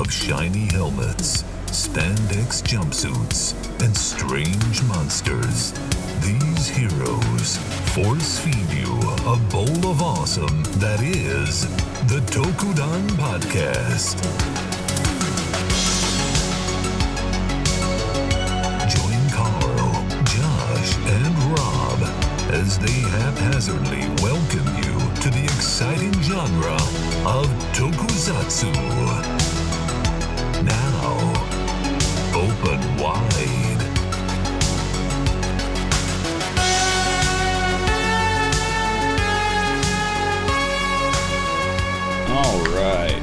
of shiny helmets, spandex jumpsuits, and strange monsters. These heroes force feed you a bowl of awesome that is the Tokudon Podcast. Join Carl, Josh, and Rob as they haphazardly welcome you to the exciting genre of Tokusatsu. Now, open wide. All right.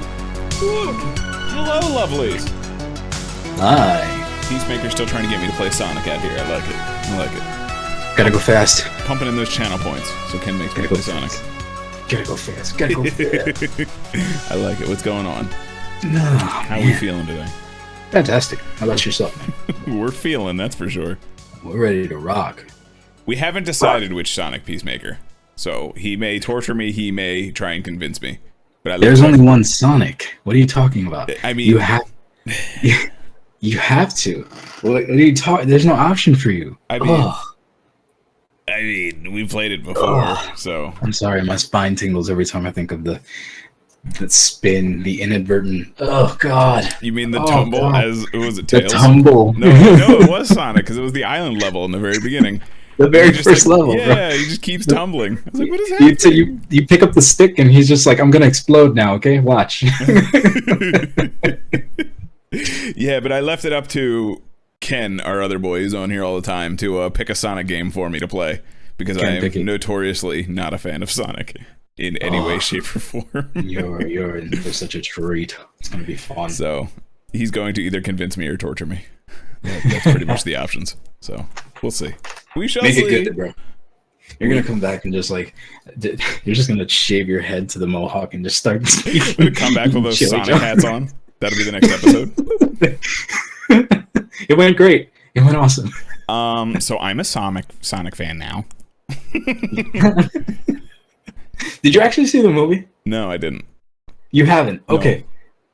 Hello, lovelies. Hi. Peacemaker's still trying to get me to play Sonic out here. I like it. Gotta go fast. Pumping in those channel points so Ken makes me play Sonic. Gotta go fast. Gotta go fast. I like it. What's going on? No, How are we feeling today? Fantastic. How about yourself, man? We're feeling, that's for sure. We're ready to rock. We haven't decided which Sonic Peacemaker. So he may torture me, he may try and convince me. But There's only one Sonic. What are you talking about? I mean, you have to. What are you talking? There's no option for you. I mean, we played it before, so I'm sorry, my spine tingles every time I think of the spin, the inadvertent. Oh God! You mean the tumble? God. As was it Tails? The tumble. No, it was Sonic because it was the island level in the very beginning. The very first level. Yeah, bro. he just keeps tumbling. I was like, what is happening? You pick up the stick and he's just like, I'm gonna explode now. Okay, watch. Yeah, but I left it up to Ken, our other boy, who's on here all the time, to pick a Sonic game for me to play because I am notoriously not a fan of Sonic in any way, shape, or form. you're in for such a treat. It's gonna be fun. So he's going to either convince me or torture me. That's pretty much the options. So we'll see. We shall Make see. it good, bro. You're gonna come back and just like, you're just gonna shave your head to the mohawk and just start. We're gonna come back with those Sonic hats on. That'll be the next episode. It went great. It went awesome. So I'm a Sonic fan now. Did you actually see the movie? No, I didn't. You haven't. No. Okay.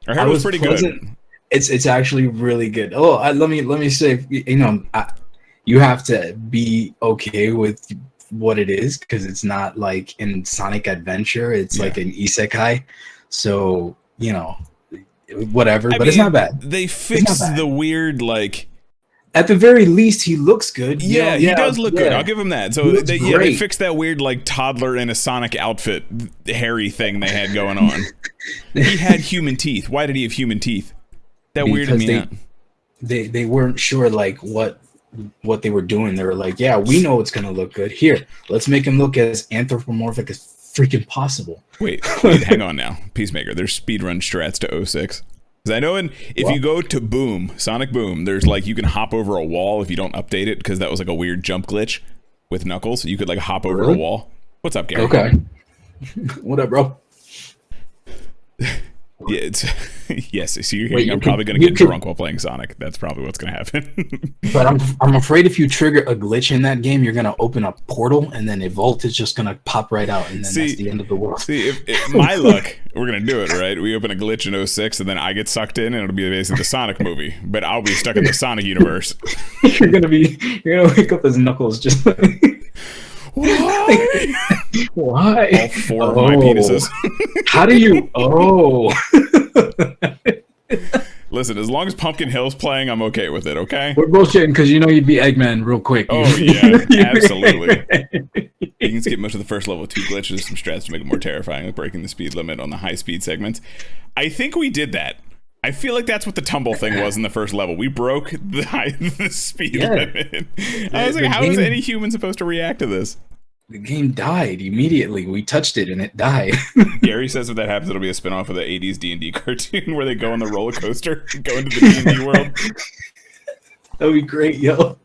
I heard it was pretty good. It's actually really good. Let me say, you have to be okay with what it is because it's not like in Sonic Adventure. It's like an isekai. So whatever. But it's not bad. They fixed the weird like. At the very least, he looks good. Yeah, he does look good. I'll give him that. So they fixed that weird like toddler in a Sonic outfit, hairy thing they had going on. He had human teeth. Why did he have human teeth? That weirded me out. They weren't sure like what they were doing. They were like, yeah, we know it's gonna look good. Here, let's make him look as anthropomorphic as freaking possible. Wait, hang on now. Peacemaker, there's speedrun strats to 06. Because I know if you go to Boom, Sonic Boom, there's like you can hop over a wall if you don't update it because that was like a weird jump glitch with Knuckles. You could like hop over a wall. What's up, Gary? Okay. What up, bro? Yeah, it's yes. So you're hearing I'm probably going to get drunk while playing Sonic. That's probably what's going to happen. But I'm afraid if you trigger a glitch in that game, you're going to open a portal, and then Evolt is just going to pop right out, and then that's the end of the world. See, if my luck, we're going to do it, right? We open a glitch in 06, and then I get sucked in, and it'll be basically the Sonic movie. But I'll be stuck in the Sonic universe. You're gonna wake up as Knuckles just like. Why? Why? All four of my penises. How do you? Listen, as long as Pumpkin Hill's playing, I'm okay with it, okay? We're bullshitting because you'd be Eggman real quick. Oh, yeah, absolutely. You can skip most of the first level with 2 glitches, some strats to make it more terrifying, like breaking the speed limit on the high-speed segments. I think we did that. I feel like that's what the tumble thing was in the first level. We broke the speed limit. I was like, how is any human supposed to react to this? The game died immediately. We touched it and it died. Gary says if that happens, it'll be a spinoff of the 80s D&D cartoon where they go on the roller coaster and go into the D&D world. That would be great, yo.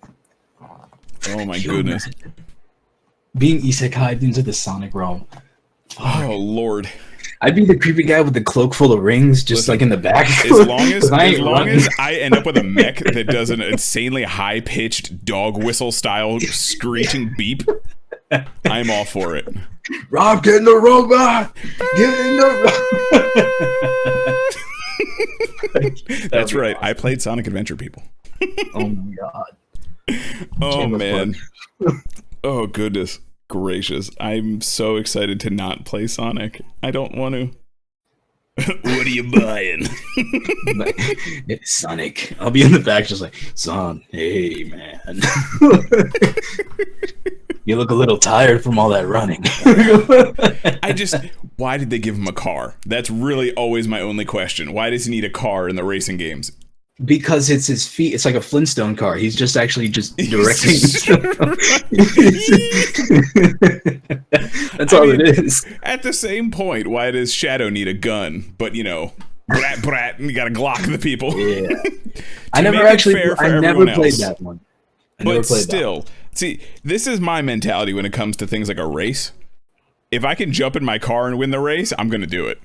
Oh my goodness. Being isekai'd into the Sonic realm. Oh, Lord. I'd be the creepy guy with the cloak full of rings, just like in the back. As long as I end up with a mech that does an insanely high-pitched dog whistle-style screeching beep, I'm all for it. Rob, get in the robot! Get in the robot! That's right. I played Sonic Adventure, people. Oh my god. Oh man. Oh goodness gracious. I'm so excited to not play Sonic. I don't want to. What are you buying? It's Sonic. I'll be in the back just like, Son, hey man. You look a little tired from all that running. Why did they give him a car? That's really always my only question. Why does he need a car in the racing games? Because it's his feet. It's like a Flintstone car. He's just actually just directing. That's all it is. At the same point, why does Shadow need a gun? But, you know, brat, and you got to Glock the people. Yeah. I never played that one. But still, see, this is my mentality when it comes to things like a race. If I can jump in my car and win the race, I'm going to do it.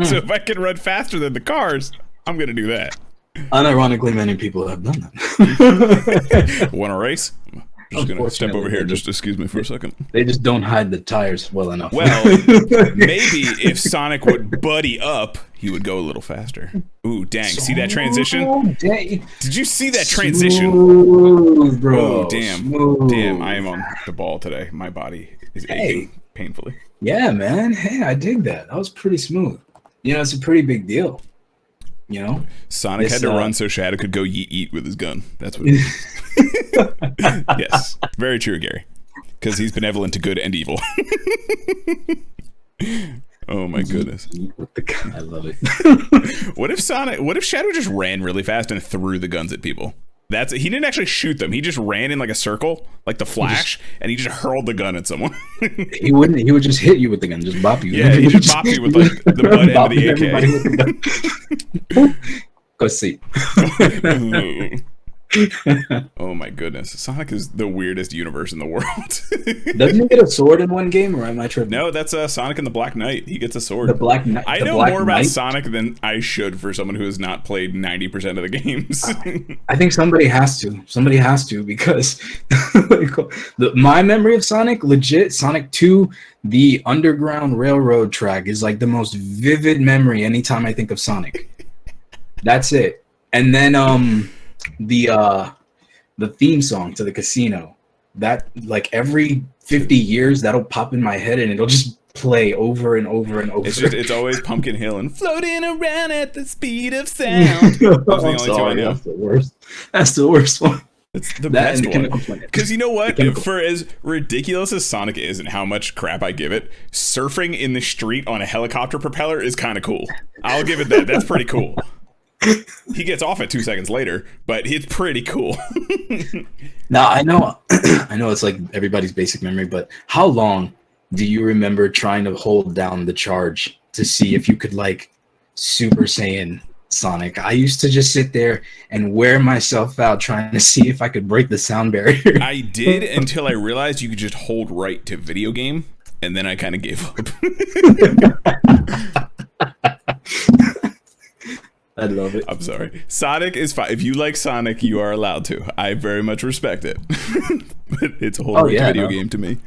So if I can run faster than the cars, I'm going to do that. Unironically, many people have done that. Want a race? I'm just going to step over here. Just excuse me for a second. They just don't hide the tires well enough. Well, maybe if Sonic would buddy up, he would go a little faster. Ooh, dang. See that transition? Dang. Did you see that transition? Smooth, bro. Oh, damn. Smooth. Damn, I am on the ball today. My body is aching painfully. Yeah, man. Hey, I dig that. That was pretty smooth. You know, it's a pretty big deal. You know, Sonic had to run so Shadow could go yeet with his gun. That's what it is. Yes, very true, Gary. Because he's benevolent to good and evil. Oh my goodness. I love it. What if Shadow just ran really fast and threw the guns at people? He didn't actually shoot them. He just ran in like a circle, like the Flash, and he just hurled the gun at someone. He wouldn't. He would just hit you with the gun, just bop you. Yeah, he just bop you with like the butt end of the AK. Go see. Oh my goodness. Sonic is the weirdest universe in the world. Doesn't he get a sword in one game, or am I tripping? No, that's Sonic and the Black Knight. He gets a sword. The Black Knight. I know more about Sonic than I should for someone who has not played 90% of the games. I think somebody has to. Somebody has to, because my memory of Sonic, legit, Sonic 2, the Underground Railroad track is like the most vivid memory anytime I think of Sonic. That's it. And then the theme song to the casino, that like every 50 years that'll pop in my head and it'll just play over and over and over. It's always Pumpkin Hill and floating around at the speed of sound. Those are the only two I know. That's the worst. That's the worst one. It's the best one. Because you know what? For as ridiculous as Sonic is and how much crap I give it, surfing in the street on a helicopter propeller is kind of cool. I'll give it that. That's pretty cool. He gets off it 2 seconds later, but it's pretty cool. Now, I know it's like everybody's basic memory, but how long do you remember trying to hold down the charge to see if you could like Super Saiyan Sonic? I used to just sit there and wear myself out trying to see if I could break the sound barrier. I did until I realized you could just hold right to video game, and then I kind of gave up. I love it. I'm sorry. Sonic is fine. If you like Sonic, you are allowed to. I very much respect it. But it's a whole video game to me.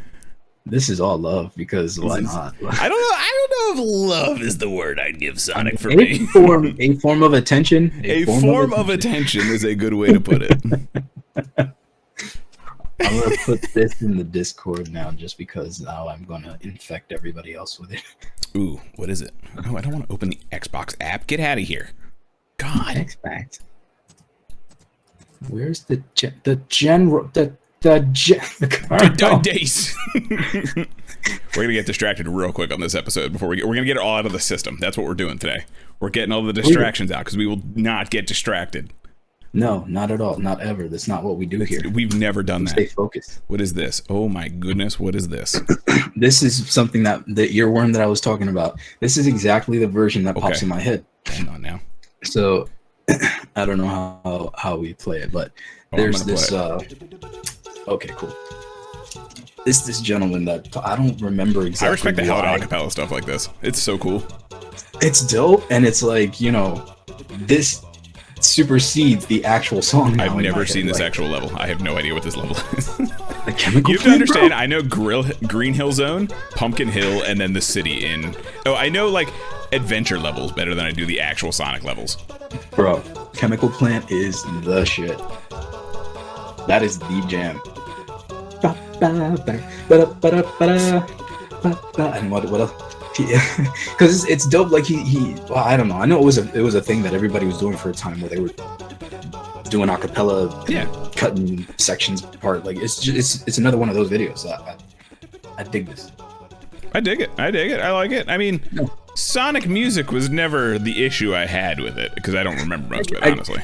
This is all love, because why not? I don't know if love is the word I'd give Sonic for me. A form of attention. A form of attention is a good way to put it. I'm going to put this in the Discord now, just because now I'm going to infect everybody else with it. Ooh, what is it? No, I don't want to open the Xbox app. Get out of here. God. Xbox. Where's the general? The days. We're gonna get distracted real quick on this episode before we're gonna get it all out of the system. That's what we're doing today. We're getting all the distractions out because we will not get distracted. No, not at all. Not ever. That's not what we do here. We've never done that. Stay focused. What is this? Oh my goodness, what is this? This is something that the earworm that I was talking about. This is exactly the version that pops in my head. Hang on now. So I don't know how we play it, but there's this okay, cool. This gentleman that I don't remember exactly. I respect the hell out of acapella stuff like this. It's so cool. It's dope, and it's like, you know, this supersedes the actual song. I've never seen this actual level. I have no idea what this level is. The chemical You have to plant, understand, bro? I know Green Hill Zone, Pumpkin Hill, and then the city in... Oh, I know, like, adventure levels better than I do the actual Sonic levels. Bro, chemical plant is the shit. That is the jam. And what else? Because it's dope. Like he well, I don't know. I know it was a thing that everybody was doing for a time where they were doing acapella, cutting sections apart. Like it's another one of those videos. I dig this. I dig it. I like it. I mean, Sonic music was never the issue I had with it, because I don't remember most of it, honestly.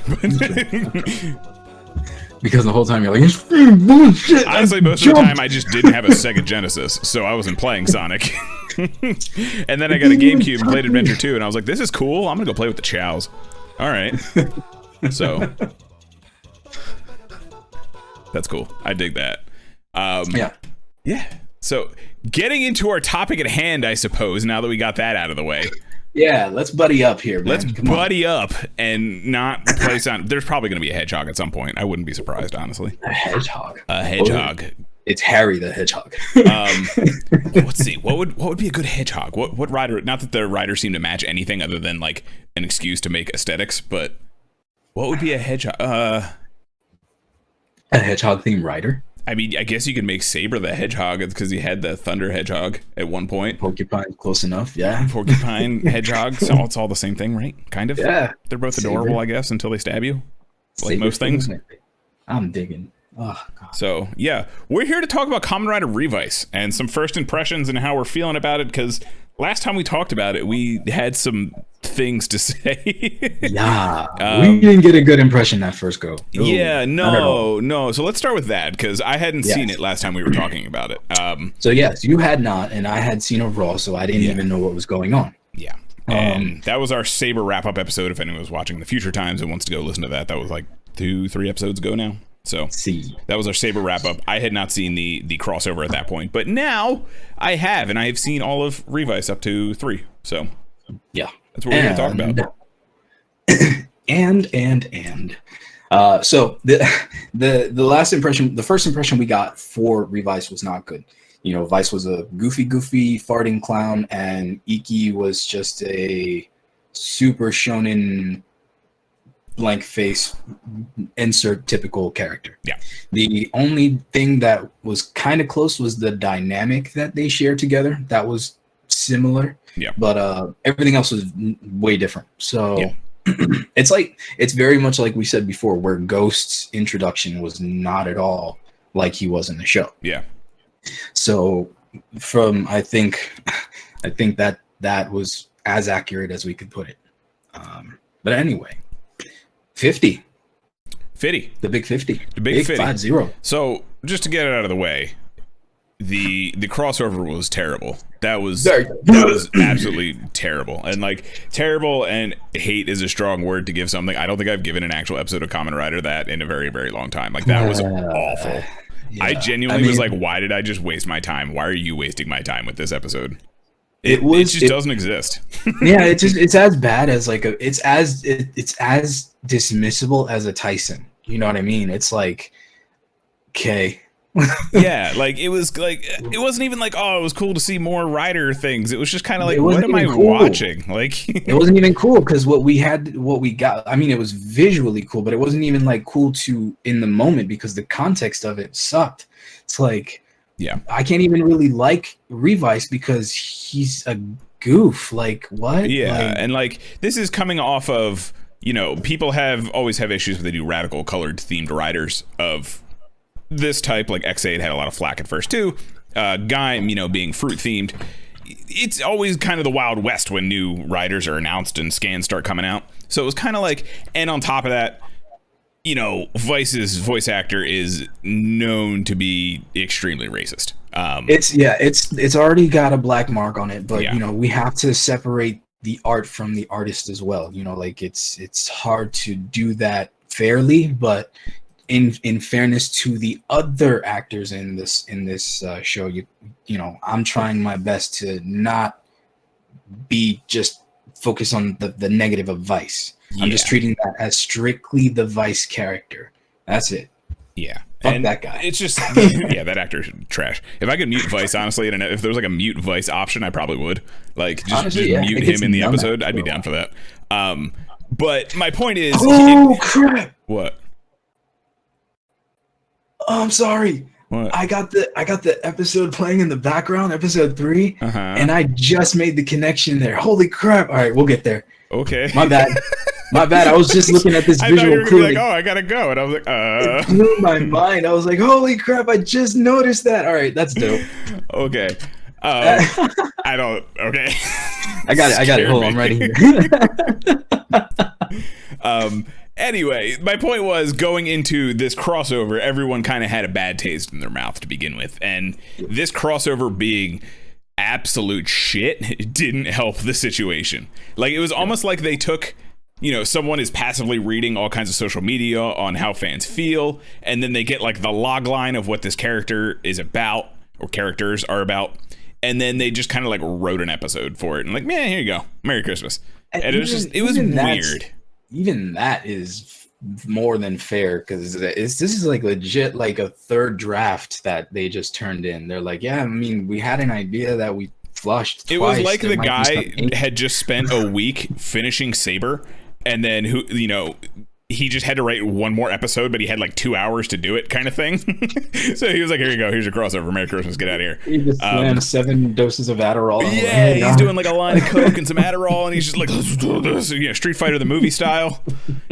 Because the whole time you're like, it's bullshit. Honestly, most of the time I just didn't have a Sega Genesis, so I wasn't playing Sonic. And then I got a GameCube and played Adventure 2, and I was like, this is cool. I'm gonna go play with the Chows. All right. So that's cool. I dig that. Yeah. So getting into our topic at hand, I suppose, now that we got that out of the way. Yeah, let's buddy up here, man. Let's buddy up and not play Sonic. There's probably going to be a hedgehog at some point. I wouldn't be surprised, honestly. A hedgehog. A hedgehog. It's Harry the Hedgehog. Let's see. What would be a good hedgehog? What rider? Not that the riders seem to match anything other than like an excuse to make aesthetics, but what would be a hedgehog? A hedgehog themed rider. I mean, I guess you could make Saber the Hedgehog because he had the Thunder Hedgehog at one point. Porcupine, close enough, yeah. Porcupine, Hedgehog, so it's all the same thing, right? Kind of. Yeah. They're both adorable, I guess, until they stab you. Like Saber most things. I'm digging. Oh, God. So, yeah. We're here to talk about Kamen Rider Revice and some first impressions and how we're feeling about it, because last time we talked about it, we had some things to say. Yeah. We didn't get a good impression that first go. No. So let's start with that, because I hadn't seen it last time we were talking about it. So, yes, you had not, and I had seen a Raw, so I didn't even know what was going on. Yeah. And that was our Saber wrap-up episode. If anyone was watching the Future Times and wants to go listen to that, that was like 2-3 episodes ago now. So that was our Saber wrap-up. I had not seen the crossover at that point, but now I have, and I have seen all of Revice up to 3. So yeah, that's what we're going to talk about. So the last impression, the first impression we got for Revice was not good. You know, Vice was a goofy farting clown, and Iki was just a super shonen blank face, insert typical character. Yeah. The only thing that was kind of close was the dynamic that they shared together. That was similar. Yeah. But everything else was way different. So it's very much like we said before, where Ghost's introduction was not at all like he was in the show. Yeah. So I think that was as accurate as we could put it. But anyway. 50. The big 50. The big 50. 50. So, just to get it out of the way, the crossover was terrible. That was absolutely terrible. And like, terrible and hate is a strong word to give something. I don't think I've given an actual episode of Kamen Rider that in a very, very long time. Like, that was awful. Yeah. I genuinely was like, why did I just waste my time? Why are you wasting my time with this episode? It just doesn't exist. Yeah, it's as bad as like it's as dismissible as a Tyson. You know what I mean? It's like, okay. Yeah, like it wasn't even like, oh, it was cool to see more Rider things. It was just kind of like, what am I watching? Like, it wasn't even cool because what we got. I mean, it was visually cool, but it wasn't even like cool in the moment because the context of it sucked. It's like, yeah, I can't even really like Revice because he's a goof. Like, what? Yeah, and like this is coming off of, you know, people always have issues when they do radical colored themed riders of this type. Like X8 had a lot of flack at first too. Guy, you know, being fruit themed. It's always kind of the Wild West when new riders are announced and scans start coming out. So it was kind of like, and on top of that, you know, Vice's voice actor is known to be extremely racist. It's already got a black mark on it, but you know, we have to separate the art from the artist as well. You know, like it's hard to do that fairly, but in fairness to the other actors in this show, you know, I'm trying my best to not be just focus on the negative of Vice. I'm just treating that as strictly the Vice character. That's it. Yeah. Fuck that guy. It's just yeah, that actor's trash. If I could mute Vice, honestly, and if there was like a mute Vice option, I probably would. Like just, Honestly, just mute him in the episode. I'd be down for that. But my point is, crap! What? Oh, I'm sorry. What? I got the episode playing in the background, episode 3, and I just made the connection there. Holy crap! All right, we'll get there. Okay. My bad. I was just looking at this I thought you visual were clue. like, oh, I gotta go, and I was like, It blew my mind. I was like, holy crap! I just noticed that. All right, that's dope. Okay. I don't. Okay. I got it. Hold on, I'm right here. Anyway, my point was going into this crossover, everyone kind of had a bad taste in their mouth to begin with. And this crossover being absolute shit didn't help the situation. Like, it was almost like they took, someone is passively reading all kinds of social media on how fans feel, and then they get like the log line of what this character is about, or characters are about, and then they just kind of like wrote an episode for it and like, man, here you go, Merry Christmas. And it was weird. Even that is more than fair, because this is like legit like a third draft that they just turned in. They're like, yeah, I mean, we had an idea that we flushed twice. It was like the guy had just spent a week finishing Saber, and then he just had to write one more episode, but he had like 2 hours to do it, kind of thing. So he was like, here you go, here's your crossover, Merry Christmas, get out of here. He just slammed 7 doses of Adderall. Yeah, he's doing like a line of Coke and some Adderall, and he's just like, let's do this. Street Fighter the movie style.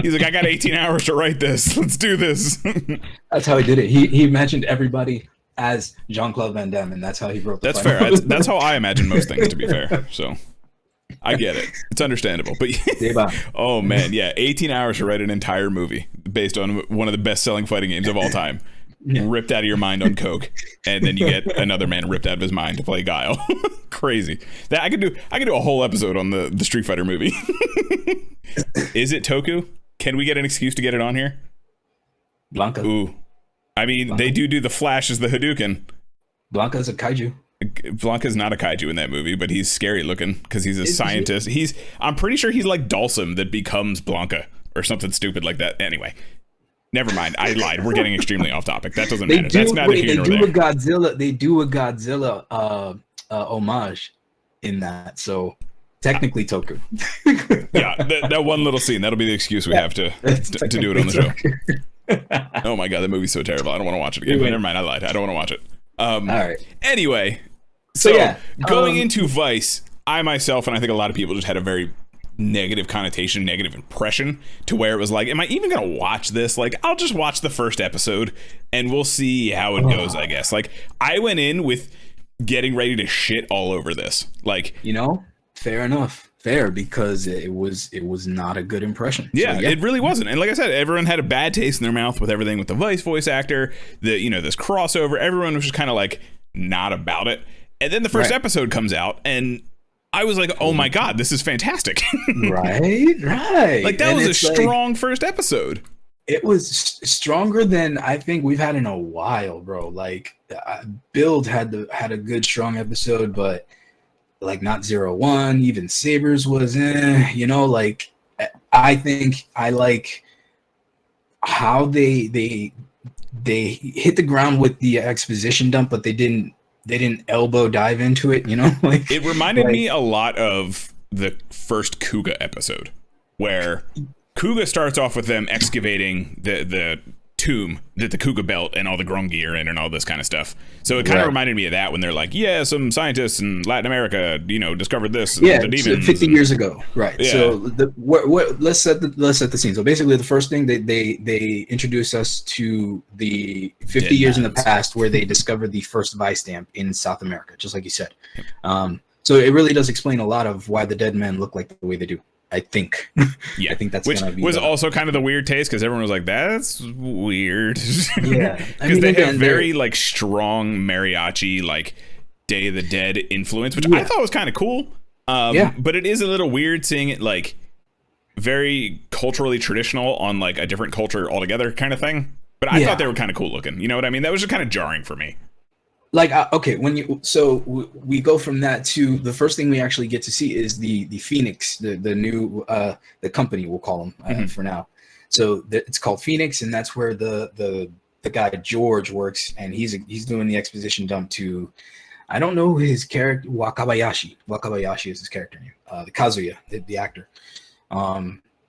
He's like, I got 18 hours to write this. Let's do this. That's how he did it. He imagined everybody as Jean-Claude Van Damme, and that's how he wrote the That's final. fair. That's how I imagine most things, to be fair. So I get it. It's understandable. But oh man, yeah, 18 hours to write an entire movie based on one of the best-selling fighting games of all time. Ripped out of your mind on Coke, and then you get another man ripped out of his mind to play Guile. Crazy. That I could do a whole episode on the Street Fighter movie. Is it Toku? Can we get an excuse to get it on here? Blanca. Ooh. I mean, Blanca. They do the Flash as the Hadouken. Blanca's a kaiju. Blanca's not a kaiju in that movie, but he's scary looking because he's a scientist. I'm pretty sure he's like Dhalsim that becomes Blanca or something stupid like that. Anyway, never mind. I lied. We're getting extremely off topic. That doesn't matter. That's not here nor there. They do a Godzilla homage in that. So technically Toku. Yeah, that one little scene. That'll be the excuse we have to do it on the show. Oh my god, that movie's so terrible. I don't want to watch it again. Never mind. I lied. I don't want to watch it. All right. Anyway, so going into Vice, I myself, and I think a lot of people just had a very negative connotation, negative impression to where it was like, am I even gonna watch this? Like, I'll just watch the first episode and we'll see how it goes, I guess. Like, I went in with getting ready to shit all over this. Like, fair enough. Fair, because it was not a good impression. Yeah, it really wasn't. And like I said, everyone had a bad taste in their mouth with everything with the Vice voice actor, this crossover. Everyone was just kind of like not about it. And then the first episode comes out, and I was like, oh my god, this is fantastic. Right. Like, that was a strong first episode. It was stronger than I think we've had in a while, bro. Like, Build had a good, strong episode, but like not 0-1, even Sabers was like, I think I like how they hit the ground with the exposition dump, but they didn't elbow dive into it, like it reminded me a lot of the first Kuga episode, where Kuga starts off with them excavating the tomb that the Kuga belt and all the Grungy are in and all this kind of stuff. So it kind of reminded me of that when they're like, yeah, some scientists in Latin America, discovered this. And the demons 50 years ago. Right. Yeah. So let's set the scene. So basically the first thing they introduce us to the 50 Dead years Mounds. in the past where they discovered the first Vice stamp in South America, just like you said. So it really does explain a lot of why the dead men look like the way they do. I think. Yeah, I think that's which gonna be was also kind of the weird taste, because everyone was like, "That's weird." Yeah, because they have very like strong mariachi, like Day of the Dead influence, which I thought was kind of cool. But it is a little weird seeing it like very culturally traditional on like a different culture altogether, kind of thing. But I thought they were kind of cool looking. You know what I mean? That was just kind of jarring for me. Like, okay, we go from that to the first thing we actually get to see is the Phoenix, the new the company, we'll call them for now. So it's called Phoenix, and that's where the the guy George works, and he's doing the exposition dump to, I don't know his character, Wakabayashi. Wakabayashi is his character name. The Kazuya, the actor.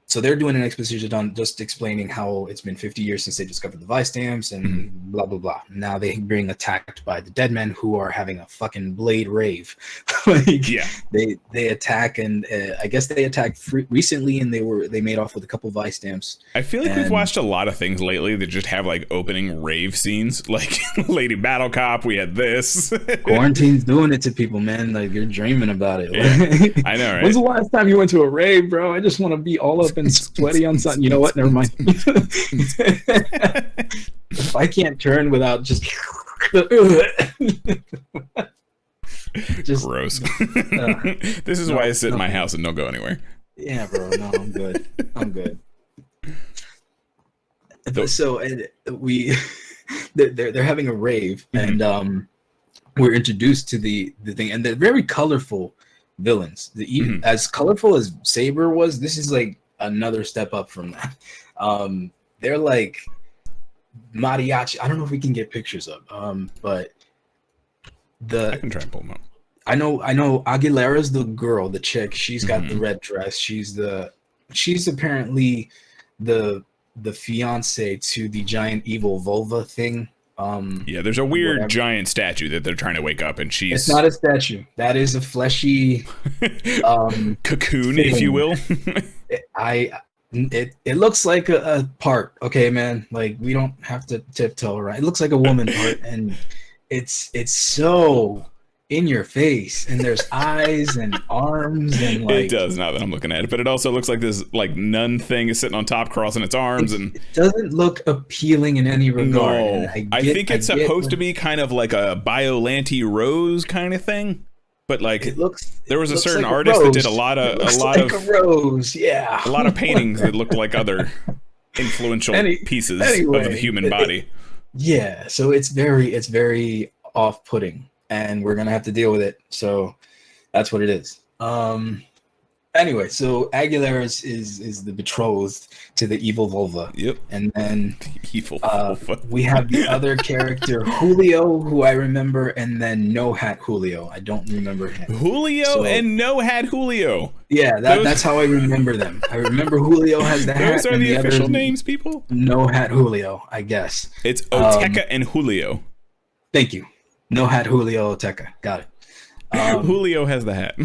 So they're doing an exposition on just explaining how it's been 50 years since they discovered the Vice stamps and blah, blah, blah. Now they're being attacked by the dead men who are having a fucking blade rave. They attack, and I guess they attacked recently, and they made off with a couple Vice stamps. I feel like we've watched a lot of things lately that just have like opening rave scenes, like Lady Battle Cop. We had this. Quarantine's doing it to people, man. Like, you're dreaming about it. Yeah, I know, right? When's the last time you went to a rave, bro? I just want to be all up and sweaty on something. You know what? Never mind. If I can't turn without just gross. This is why I sit in my house and don't go anywhere. Yeah, bro. No, I'm good. I'm good. So they're having a rave, and we're introduced to the thing, and they're very colorful villains. As colorful as Saber was, this is like another step up from that. They're like mariachi. I don't know if we can get pictures of, but I can try and pull them up. I know Aguilera's the girl, the chick. She's got the red dress. She's apparently the fiance to the giant evil vulva thing. Yeah, there's a weird giant statue that they're trying to wake up, and it's not a statue. That is a fleshy cocoon, if you will. It looks like a part, okay, man. Like, we don't have to tiptoe around. It looks like a woman part, and it's so in your face, and there's eyes and arms, and like, it does, now that I'm looking at it, but it also looks like this like nun thing is sitting on top crossing its arms, and it doesn't look appealing in any regard. No, I think it's supposed to be kind of like a Biollante rose kind of thing, but like there was a certain like artist that did a lot of rose, yeah, a lot of paintings that looked like other influential pieces of the human body. Yeah, so it's very off-putting, and we're gonna have to deal with it. So that's what it is. Anyway, so Aguilera is the betrothed to the evil vulva. Yep. And then evil vulva. We have the other character, Julio, who I remember, and then No Hat Julio. I don't remember him. And No Hat Julio. Yeah, that's how I remember them. I remember Julio has the hat. Those are the official names, people? No Hat Julio, I guess. It's Oteca and Julio. Thank you. No Hat Julio Oteca. Got it. Julio has the hat.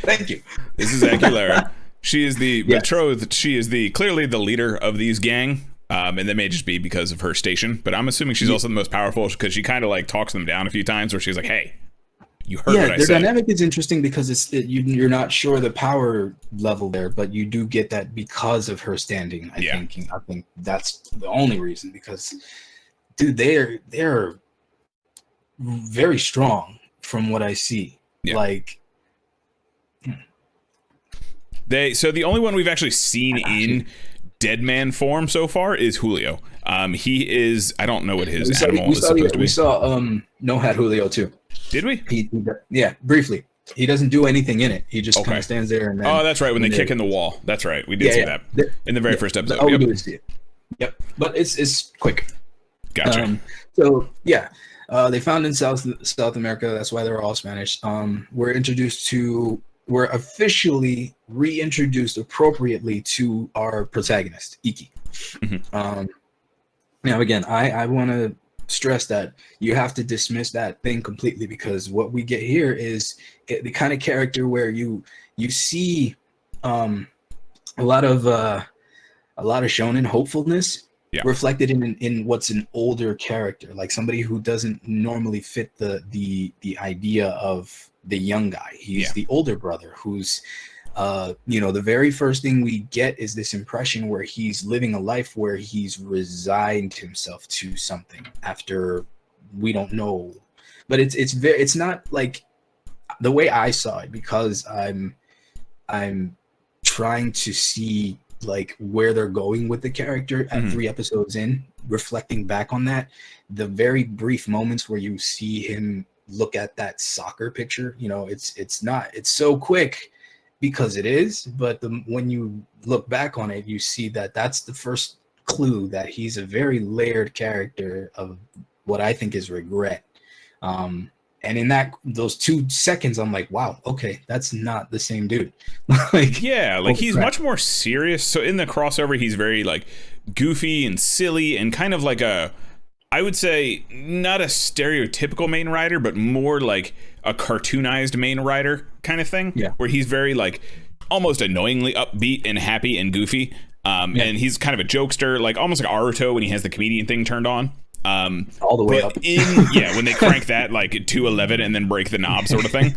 Thank you. This is Aguilera. She is the betrothed. She is clearly the leader of these gang. And that may just be because of her station, but I'm assuming she's also the most powerful because she kind of like talks them down a few times where she's like, hey, you heard what I said. Their dynamic is interesting because you're not sure the power level there, but you do get that because of her standing. I think that's the only reason, because dude, they're very strong from what I see. Yeah. Like, so the only one we've actually seen in dead man form so far is Julio. He is, I don't know what his animal is supposed to be. We saw No Hat Julio too. Did we? Yeah, briefly. He doesn't do anything in it. He just kind of stands there and then, that's right, when they kick in the wall. That's right. We did see that in the very first episode. Oh, we did see it. Yep. But it's quick. Gotcha. So yeah. They found in South America. That's why they're all Spanish. We're officially reintroduced appropriately to our protagonist, Iki. Mm-hmm. Now, again, I want to stress that you have to dismiss that thing completely, because what we get here is the kind of character where you see a lot of shonen hopefulness. Yeah. Reflected in what's an older character, like somebody who doesn't normally fit the idea of the young guy. He's the older brother who's the very first thing we get is this impression where he's living a life where he's resigned himself to something after we don't know. But it's not like the way I saw it, because I'm trying to see like where they're going with the character at 3 episodes in, reflecting back on that, the very brief moments where you see him look at that soccer picture, it's so quick because it is, but when you look back on it, you see that that's the first clue that he's a very layered character of what I think is regret. And in those 2 seconds, I'm like, wow, okay, that's not the same dude. Like, yeah, like he's much more serious. So in the crossover, he's very like goofy and silly and kind of like I would say not a stereotypical main rider, but more like a cartoonized main rider kind of thing. Yeah. Where he's very like almost annoyingly upbeat and happy and goofy. And he's kind of a jokester, like almost like Aruto when he has the comedian thing turned on. All the way up. When they crank that like to 11 and then break the knob sort of thing.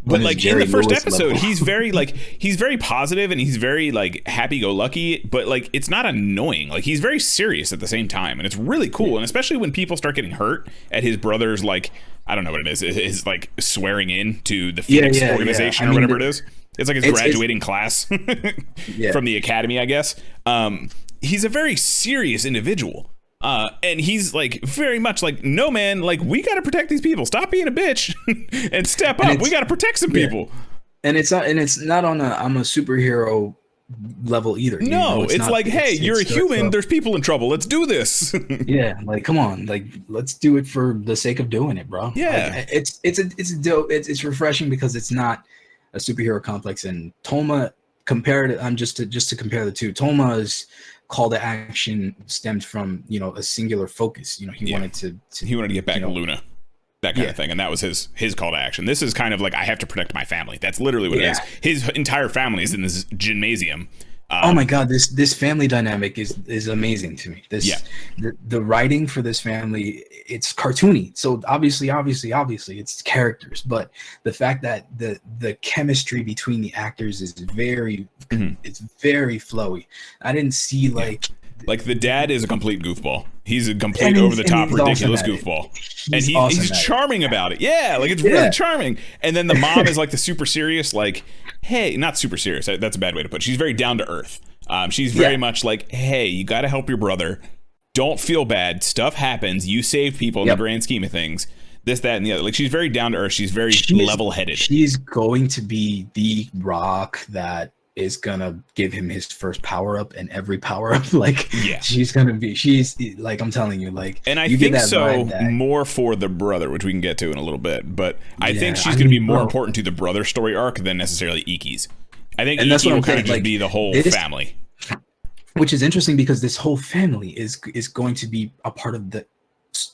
But like in the first episode, he's very positive and he's very like happy-go-lucky, but like it's not annoying. Like he's very serious at the same time, and it's really cool. And especially when people start getting hurt at his brother's, like, I don't know what it is like swearing in to the Phoenix organization or whatever it is. It's like his graduating class from the academy, I guess. He's a very serious individual. And he's like very much like, no, man, like we got to protect these people. Stop being a bitch and step up. We got to protect some people. And it's not on I'm a superhero level either. No, it's like, hey, you're a human. There's people in trouble. Let's do this. Yeah, like come on, like let's do it for the sake of doing it, bro. Yeah, like, it's dope. It's refreshing because it's not a superhero complex. And Toma compared it. Just to compare the two, Toma's call to action stemmed from a singular focus. He wanted to get back to Luna, that kind of thing, and that was his call to action. This is kind of like, I have to protect my family. That's literally what it is. His entire family is in this gymnasium. Oh my god, this family dynamic is amazing to me. The writing for this family, it's cartoony, so obviously it's characters, but the fact that the chemistry between the actors is very it's very flowy. I didn't see like the dad is a complete goofball. He's a complete over the top ridiculous goofball, and he's charming about it. Yeah, like it's really charming. And then the mom is like the super serious, like, hey, not super serious. That's a bad way to put it. She's very down to earth. She's very much like, hey, you got to help your brother. Don't feel bad. Stuff happens. You saved people in the grand scheme of things. This, that, and the other. Like she's very down to earth. She's very level-headed. She's going to be the rock that is gonna give him his first power up, and every power up, like she's like, I'm telling you, like, and I think so more for the brother, which we can get to in a little bit, but I think she's gonna be more important to the brother story arc than necessarily Iki's. I think Iki will kind of just be the whole family, which is interesting because this whole family is going to be a part of the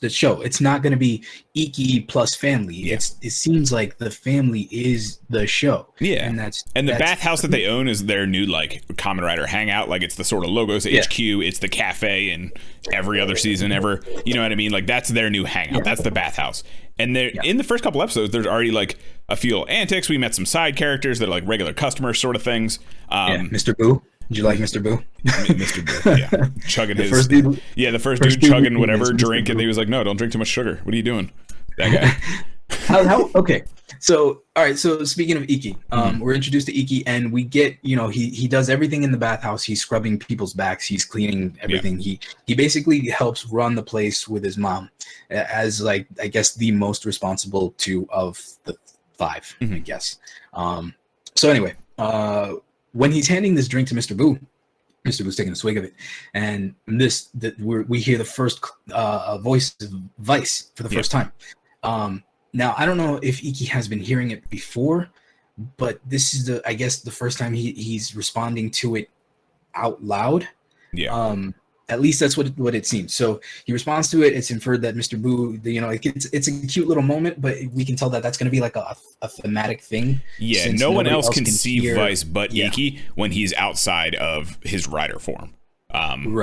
show. It's not going to be Iki plus family. It seems like the family is the show. Yeah, and the bathhouse that they own is their new like Kamen Rider hangout. Like it's the sort of Logos HQ. It's the cafe and every other season ever. You know what I mean? Like that's their new hangout. That's the bathhouse. And they're in the first couple episodes, there's already like a few antics. We met some side characters that are like regular customers, sort of things. Mr. Boo. Did you like Mr. Boo? Mr. Boo, chugging the first dude chugging whatever drink, and he was like, "No, don't drink too much sugar. What are you doing?" That guy. Okay, so all right. So speaking of Iki, we're introduced to Iki, and we get he does everything in the bathhouse. He's scrubbing people's backs. He's cleaning everything. He basically helps run the place with his mom, as like I guess the most responsible of the 5, I guess. So anyway, when he's handing this drink to Mr. Boo, Mr. Boo's taking a swig of it, and we hear the first voice of Vice for the first time. Now I don't know if Iki has been hearing it before, but this is I guess the first time he's responding to it out loud. At least that's what it seems. So he responds to it. It's inferred that Mr. Boo, it's a cute little moment, but we can tell that that's going to be like a thematic thing. Yeah, no one else can see Vice but Iki when he's outside of his rider form.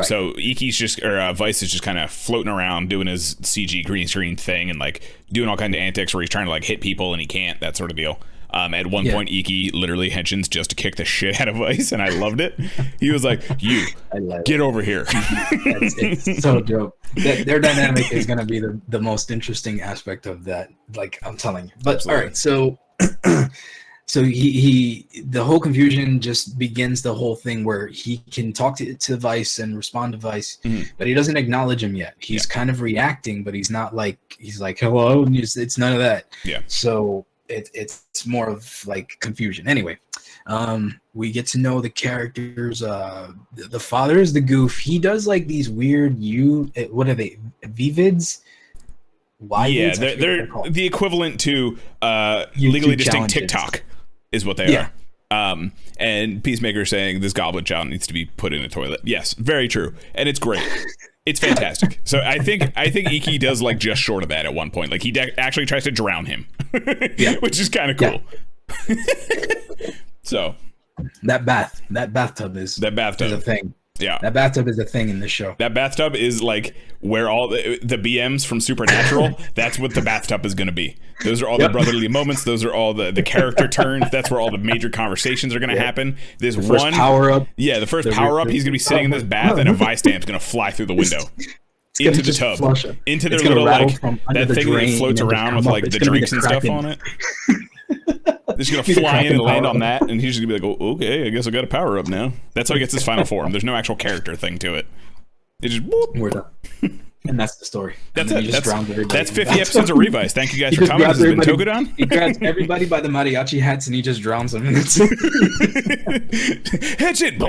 So Vice is just kind of floating around doing his CG green screen thing and like doing all kinds of antics where he's trying to like hit people and he can't, that sort of deal. At one point, Iki literally henshins just to kick the shit out of Vice, and I loved it. He was like, "You get over here." It's so dope. Their dynamic is going to be the most interesting aspect of that. Like I'm telling you. But Absolutely. All right, so he the whole confusion just begins the whole thing where he can talk to Vice and respond to Vice, but he doesn't acknowledge him yet. He's kind of reacting, but he's not like he's like hello. It's none of that. Yeah. So it's more of like confusion. Anyway, we get to know the characters. The father is the goof. He does like these weird what are they? Vivids? Yeah, they're the equivalent to legally distinct challenges. TikTok is what they are. And Peacemaker saying this goblin child needs to be put in a toilet. Yes, very true, and it's great. It's fantastic. So I think Iki does like just short of that at one point. Like he actually tries to drown him, which is kind of cool. Yeah. So that bathtub is a thing. Yeah, that bathtub is a thing in this show. That bathtub is like where all the BMs from Supernatural. That's what the bathtub is going to be. Those are all the brotherly moments. Those are all the character turns. That's where all the major conversations are going to happen. There's one power up. Yeah, the first power up. He's going to be sitting in this bath, and a Vice stamp's going to going to fly through the window into the tub, into their little like that thing that floats around with like the drinks and stuff on it. He's gonna fly in and land on that, and he's just gonna be like, "Oh, okay, I guess I got a power up now." That's how he gets his final form. There's no actual character thing to it. It just whoop. We're done. And that's the story. That's it. That's 50 episodes of Revice. Thank you guys for coming. This has been Tokudon. He grabs everybody by the mariachi hats and he just drowns them. Hitch it.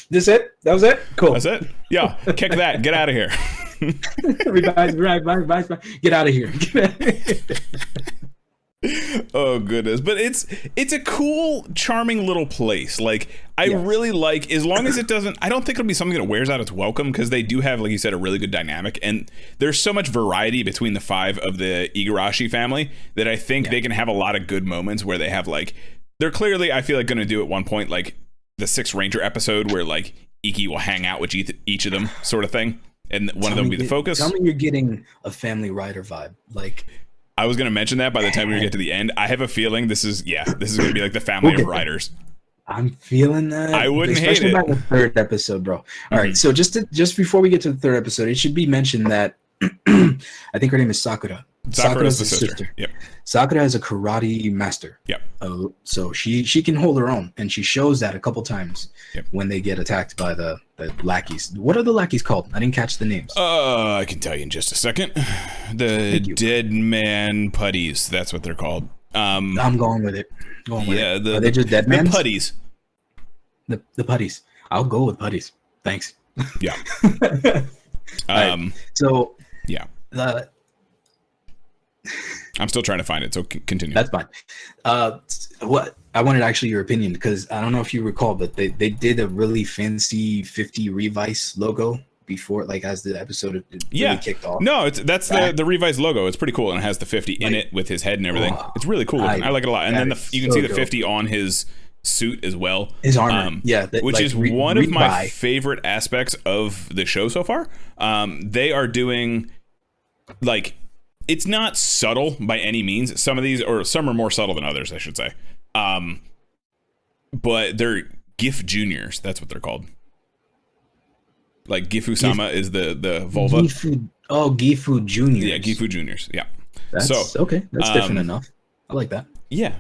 This it? That was it? Cool. That's it? Yeah. Kick that. Get out of here. Revice. Get out of here. Oh goodness, but it's a cool, charming little place. Like I really like, as long as it doesn't, I don't think it'll be something that wears out its welcome, because they do have, like you said, a really good dynamic, and there's so much variety between the 5 of the Igarashi family that I think they can have a lot of good moments where they have like, they're clearly, I feel like, going to do at one point like the 6th Ranger episode where like Iki will hang out with each of them, sort of thing, and one of them will be the focus. Tell me you're getting a Family Rider vibe, like. I was going to mention that by the time we get to the end. I have a feeling this is going to be like the family of riders. I'm feeling that. I wouldn't hate it. Especially by the 3rd episode, bro. All right, so just before we get to the 3rd episode, it should be mentioned that I think her name is Sakura. Sakura is the sister. Yep. Sakura is a karate master. Yep. So she can hold her own, and she shows that a couple times when they get attacked by the lackeys. What are the lackeys called? I didn't catch the names. I can tell you in just a second. The dead man putties. That's what they're called. I'm going with it. Are they just dead men? The putties. The putties. I'll go with putties. Thanks. Yeah. Right. So I'm still trying to find it, so continue. That's fine. What I wanted actually your opinion, because I don't know if you recall, but they did a really fancy 50 Revice logo before, like as the episode really kicked off. No, that's the Revice logo. It's pretty cool, and it has the 50 in it with his head and everything. It's really cool looking. I like it a lot. And then you can see the 50 on his suit as well. His armor, which is one of my favorite aspects of the show so far. They are doing like. It's not subtle by any means. Some are more subtle than others, I should say. But they're GIF Juniors. That's what they're called. Like Gifu-sama is the vulva. Gifu Juniors. Yeah, Gifu Juniors. Yeah. That's okay. That's different enough. I like that. Yeah.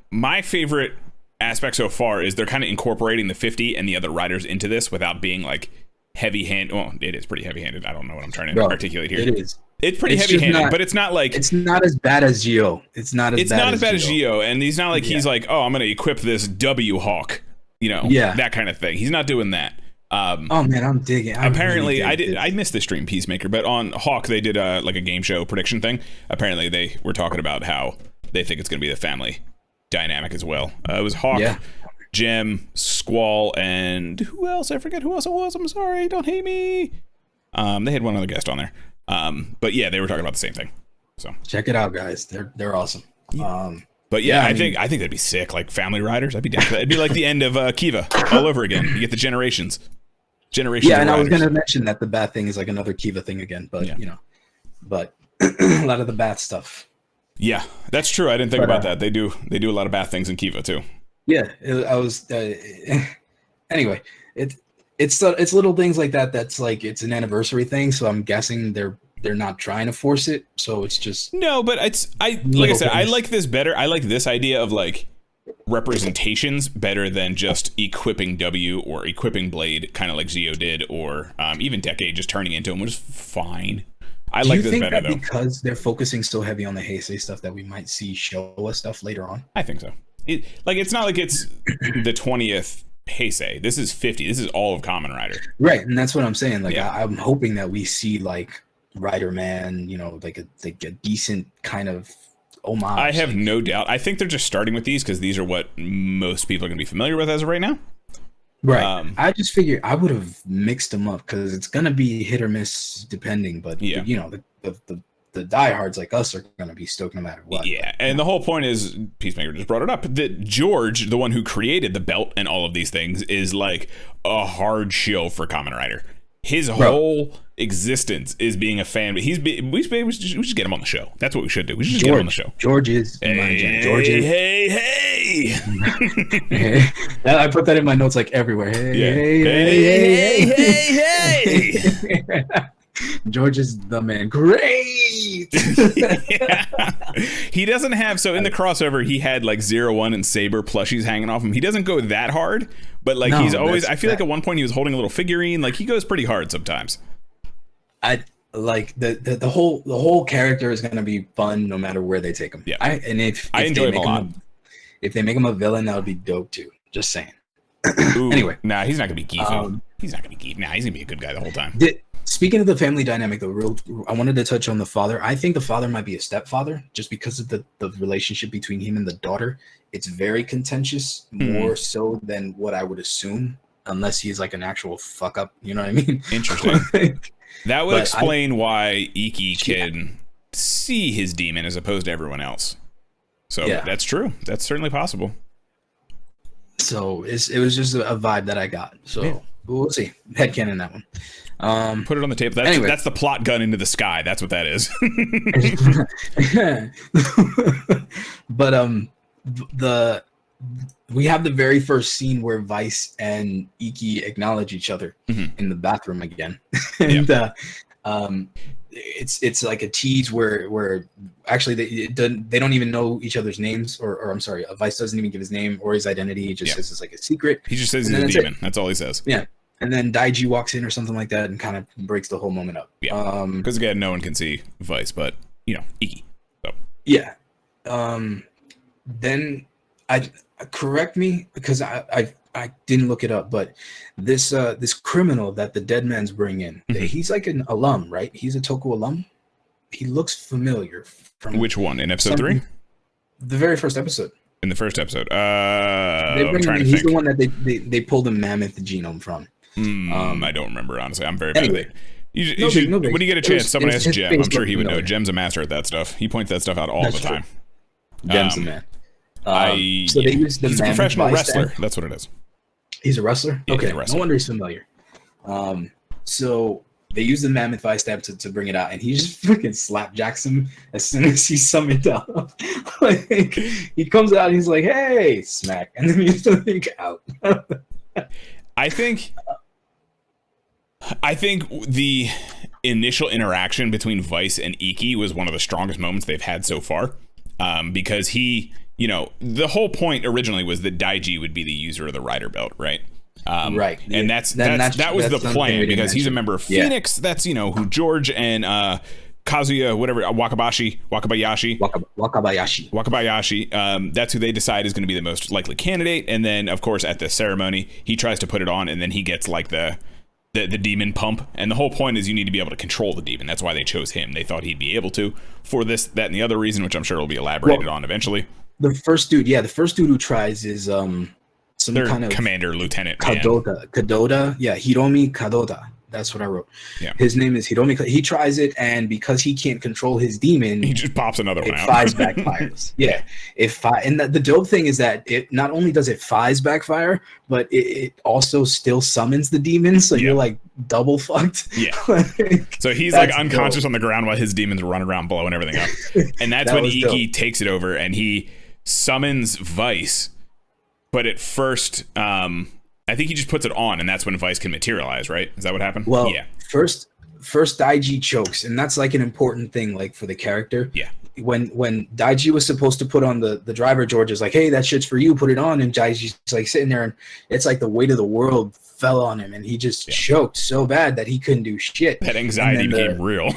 My favorite aspect so far is they're kind of incorporating the 50 and the other riders into this without being like heavy-handed. Well, it is pretty heavy-handed. I don't know what I'm trying to articulate here. It is. It's pretty heavy-handed, but it's not like... It's not as bad as Geo. It's not as bad as Geo, and he's not like he's like, oh, I'm going to equip this W-Hawk, that kind of thing. He's not doing that. Oh man, I'm digging. Apparently, I missed the stream Peacemaker, but on Hawk they did like a game show prediction thing. Apparently, they were talking about how they think it's going to be the family dynamic as well. It was Hawk... Yeah. Gem, Squall, and who else? I forget who else it was. I'm sorry. Don't hate me. They had one other guest on there. But yeah, they were talking about the same thing. So check it out, guys. They're awesome. Yeah. But yeah, I think that'd be sick. Like Family Riders, I'd be down for that. It'd be like the end of Kiva all over again. You get the generations. Yeah, and I was gonna mention that the Bath thing is like another Kiva thing again, but but a lot of the Bath stuff. Yeah, that's true. I didn't think about that. They do a lot of Bath things in Kiva too. Yeah, I was. Anyway, it's little things like that. That's like it's an anniversary thing, so I'm guessing they're not trying to force it. So it's just no. But like I said, I like this better. I like this idea of like representations better than just equipping W or equipping Blade, kind of like Zio did, or even Decade just turning into him was fine. I like this better, though. Because they're focusing so heavy on the Heisei stuff that we might see Showa stuff later on? I think so. It's not like it's the 20th Heisei. This is 50. This is all of Kamen Rider. Right, and that's what I'm saying. Like, I'm hoping that we see like Rider Man, you know, like a decent kind of homage. I have no doubt. I think they're just starting with these because these are what most people are going to be familiar with as of right now. Right. I just figured I would have mixed them up because it's gonna be hit or miss depending. But you know, the diehards like us are gonna be stoked no matter what. Yeah, and the whole point is, Peacemaker just brought it up, that George, the one who created the belt and all of these things, is like a hard shill for Kamen Rider. His whole existence is being a fan. But we should get him on the show. That's what we should do. We should just get him on the show. George is. Hey. I put that in my notes like everywhere. Hey. George is the man. Great. He doesn't have, so in the crossover he had like 01 and Saber plushies hanging off him. He doesn't go that hard, but like he's always, I feel like at one point he was holding a little figurine. Like he goes pretty hard sometimes. I like the whole character is gonna be fun no matter where they take him. Yeah, if I enjoy him a lot. If they make him a villain, that would be dope too. Just saying. Ooh, anyway, nah, he's not gonna be geefing. He's not gonna be geefing. Nah, he's gonna be a good guy the whole time. Speaking of the family dynamic, I wanted to touch on the father. I think the father might be a stepfather just because of the relationship between him and the daughter. It's very contentious, more so than what I would assume, unless he's like an actual fuck up. You know what I mean? Interesting. That would explain why Iki can see his demon as opposed to everyone else. So that's true. That's certainly possible. So it was just a vibe that I got. So we'll see. Headcanon that one. Put it on the tape. That's the plot gun into the sky. That's what that is. But we have the very first scene where Vice and Iki acknowledge each other in the bathroom again, and it's like a tease where actually they don't even know each other's names, or I'm sorry, Vice doesn't even give his name or his identity. He just says it's like a secret. He just says he's a demon. That's all he says. Yeah. And then Daiji walks in or something like that and kind of breaks the whole moment up. Yeah. Because again, no one can see Vice, but you know, Iki. So. Yeah. Then correct me because I didn't look it up, but this criminal that the dead man's bring in, he's like an alum, right? He's a Toku alum. He looks familiar. From which one? In episode 3? The very first episode. In the first episode. He's the one that they pulled the mammoth genome from. I don't remember, honestly. I'm very bad at it. You should, when you get a chance, someone ask Jem. I'm sure he would know. Jem's a master at that stuff. He points that stuff out all the time. Jem's the man. So they use he's a professional wrestler. That's what it is. He's a wrestler? Yeah, okay, a wrestler. No wonder he's familiar. So they use the mammoth vice stab to bring it out, and he just freaking slapjacks him as soon as he's summoned up. Like, he comes out and he's like, hey, smack, and then he's like out. I think the initial interaction between Vice and Iki was one of the strongest moments they've had so far, because he, you know, the whole point originally was that Daiji would be the user of the Rider Belt, right? Right, and that was the plan, because he's a member of Phoenix. That's, you know, who George and Kazuya, whatever, Wakabayashi. That's who they decide is going to be the most likely candidate. And then, of course, at the ceremony, he tries to put it on, and then he gets like the demon pump. And the whole point is you need to be able to control the demon. That's why they chose him. They thought he'd be able to, for this, that, and the other reason, which I'm sure will be elaborated on eventually. The first dude who tries is some kind of commander, lieutenant, Kadoda. Yeah, Hiromi Kadoda. That's what I wrote. Yeah. His name is Hiromi. He tries it, and because he can't control his demon, he just pops another one out. Fize backfires. Yeah. And the dope thing is that it not only does it Fize backfire, but it also still summons the demon. So you're like double fucked. Yeah. So he's like unconscious on the ground while his demons run around blowing everything up. And that's when Iki takes it over and he summons Vice. But at first, I think he just puts it on, and that's when Vice can materialize, right? Is that what happened? Well, yeah. First Daiji chokes, and that's like an important thing, like for the character. Yeah. when Daiji was supposed to put on the driver, George is like, hey, that shit's for you, put it on, and Daiji's like sitting there, and it's like the weight of the world fell on him, and he just choked so bad that he couldn't do shit. That anxiety became real.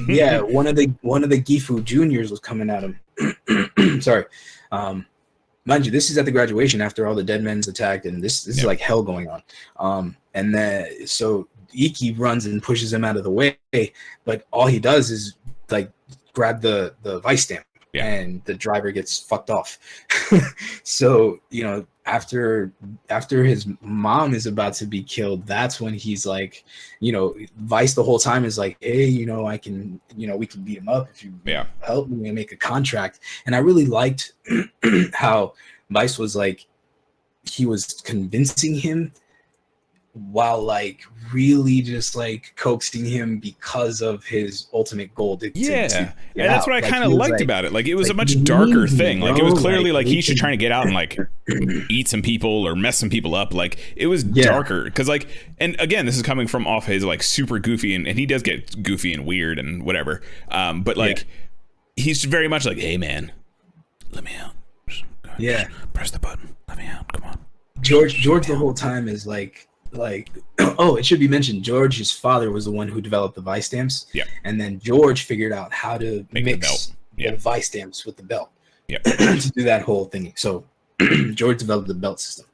Yeah, one of the Gifu juniors was coming at him. Sorry. Mind you, this is at the graduation after all the dead men's attacked, and this is like hell going on. And then so Iki runs and pushes him out of the way, but all he does is like grab the vice stamp, and the driver gets fucked off. So, you know, after his mom is about to be killed, that's when he's like, you know, Vice the whole time is like, hey, you know, I can, you know, we can beat him up if you help me and make a contract. And I really liked how Vice was like, he was convincing him while like really just like coaxing him because of his ultimate goal. And that's what I kind of liked about it. Like, it was a much darker thing. Like, it was clearly like he's just trying to get out and like eat some people or mess some people up. Like, it was darker because like, and again, this is coming from off his like super goofy, and he does get goofy and weird and whatever. But like, he's very much like, hey man, let me out. Just press the button. Let me out. Come on. George the whole time is like, oh, it should be mentioned, George's father was the one who developed the vice stamps. Yeah. And then George figured out how to mix the vice stamps with the belt. Yeah. To do that whole thing. So George developed the belt system.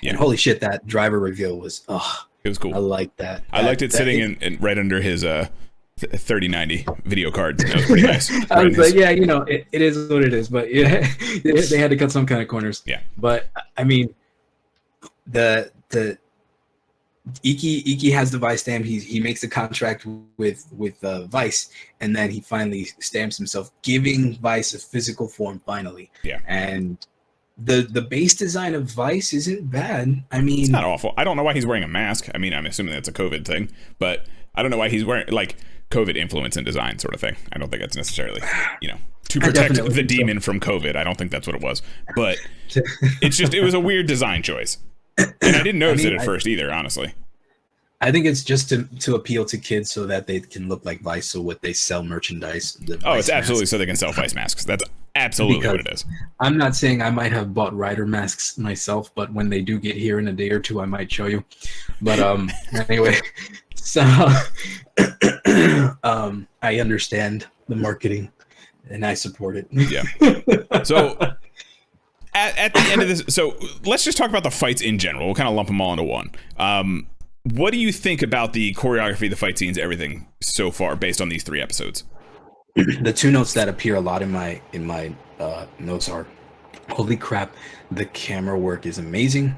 Yeah. And holy shit, that driver reveal was it was cool. I liked that. I liked it sitting in right under his 3090 video cards. That was pretty nice. I was like, yeah, you know, it is what it is, but yeah, they had to cut some kind of corners. Yeah. But I mean, the Iki has the vice stamp. He makes a contract with Vice, and then he finally stamps himself, giving Vice a physical form finally. Yeah. And the base design of Vice isn't bad. I mean, it's not awful. I don't know why he's wearing a mask. I mean, I'm assuming that's a COVID thing, but I don't know why he's wearing like COVID influence in design sort of thing. I don't think that's necessarily, you know, to protect the demon from COVID. I don't think that's what it was, but it's just, it was a weird design choice. And I didn't notice it at first either, honestly. I think it's just to appeal to kids so that they can look like Vice. So what they sell merchandise. It's absolutely so they can sell Vice masks. That's absolutely what it is. I'm not saying I might have bought Rider masks myself, but when they do get here in a day or two, I might show you. But anyway, so I understand the marketing and I support it. Yeah. So at the end of this, so let's just talk about the fights in general. We'll kind of lump them all into one. What do you think about the choreography, the fight scenes, everything so far based on these 3 episodes? The 2 notes that appear a lot in my notes are, holy crap, the camera work is amazing,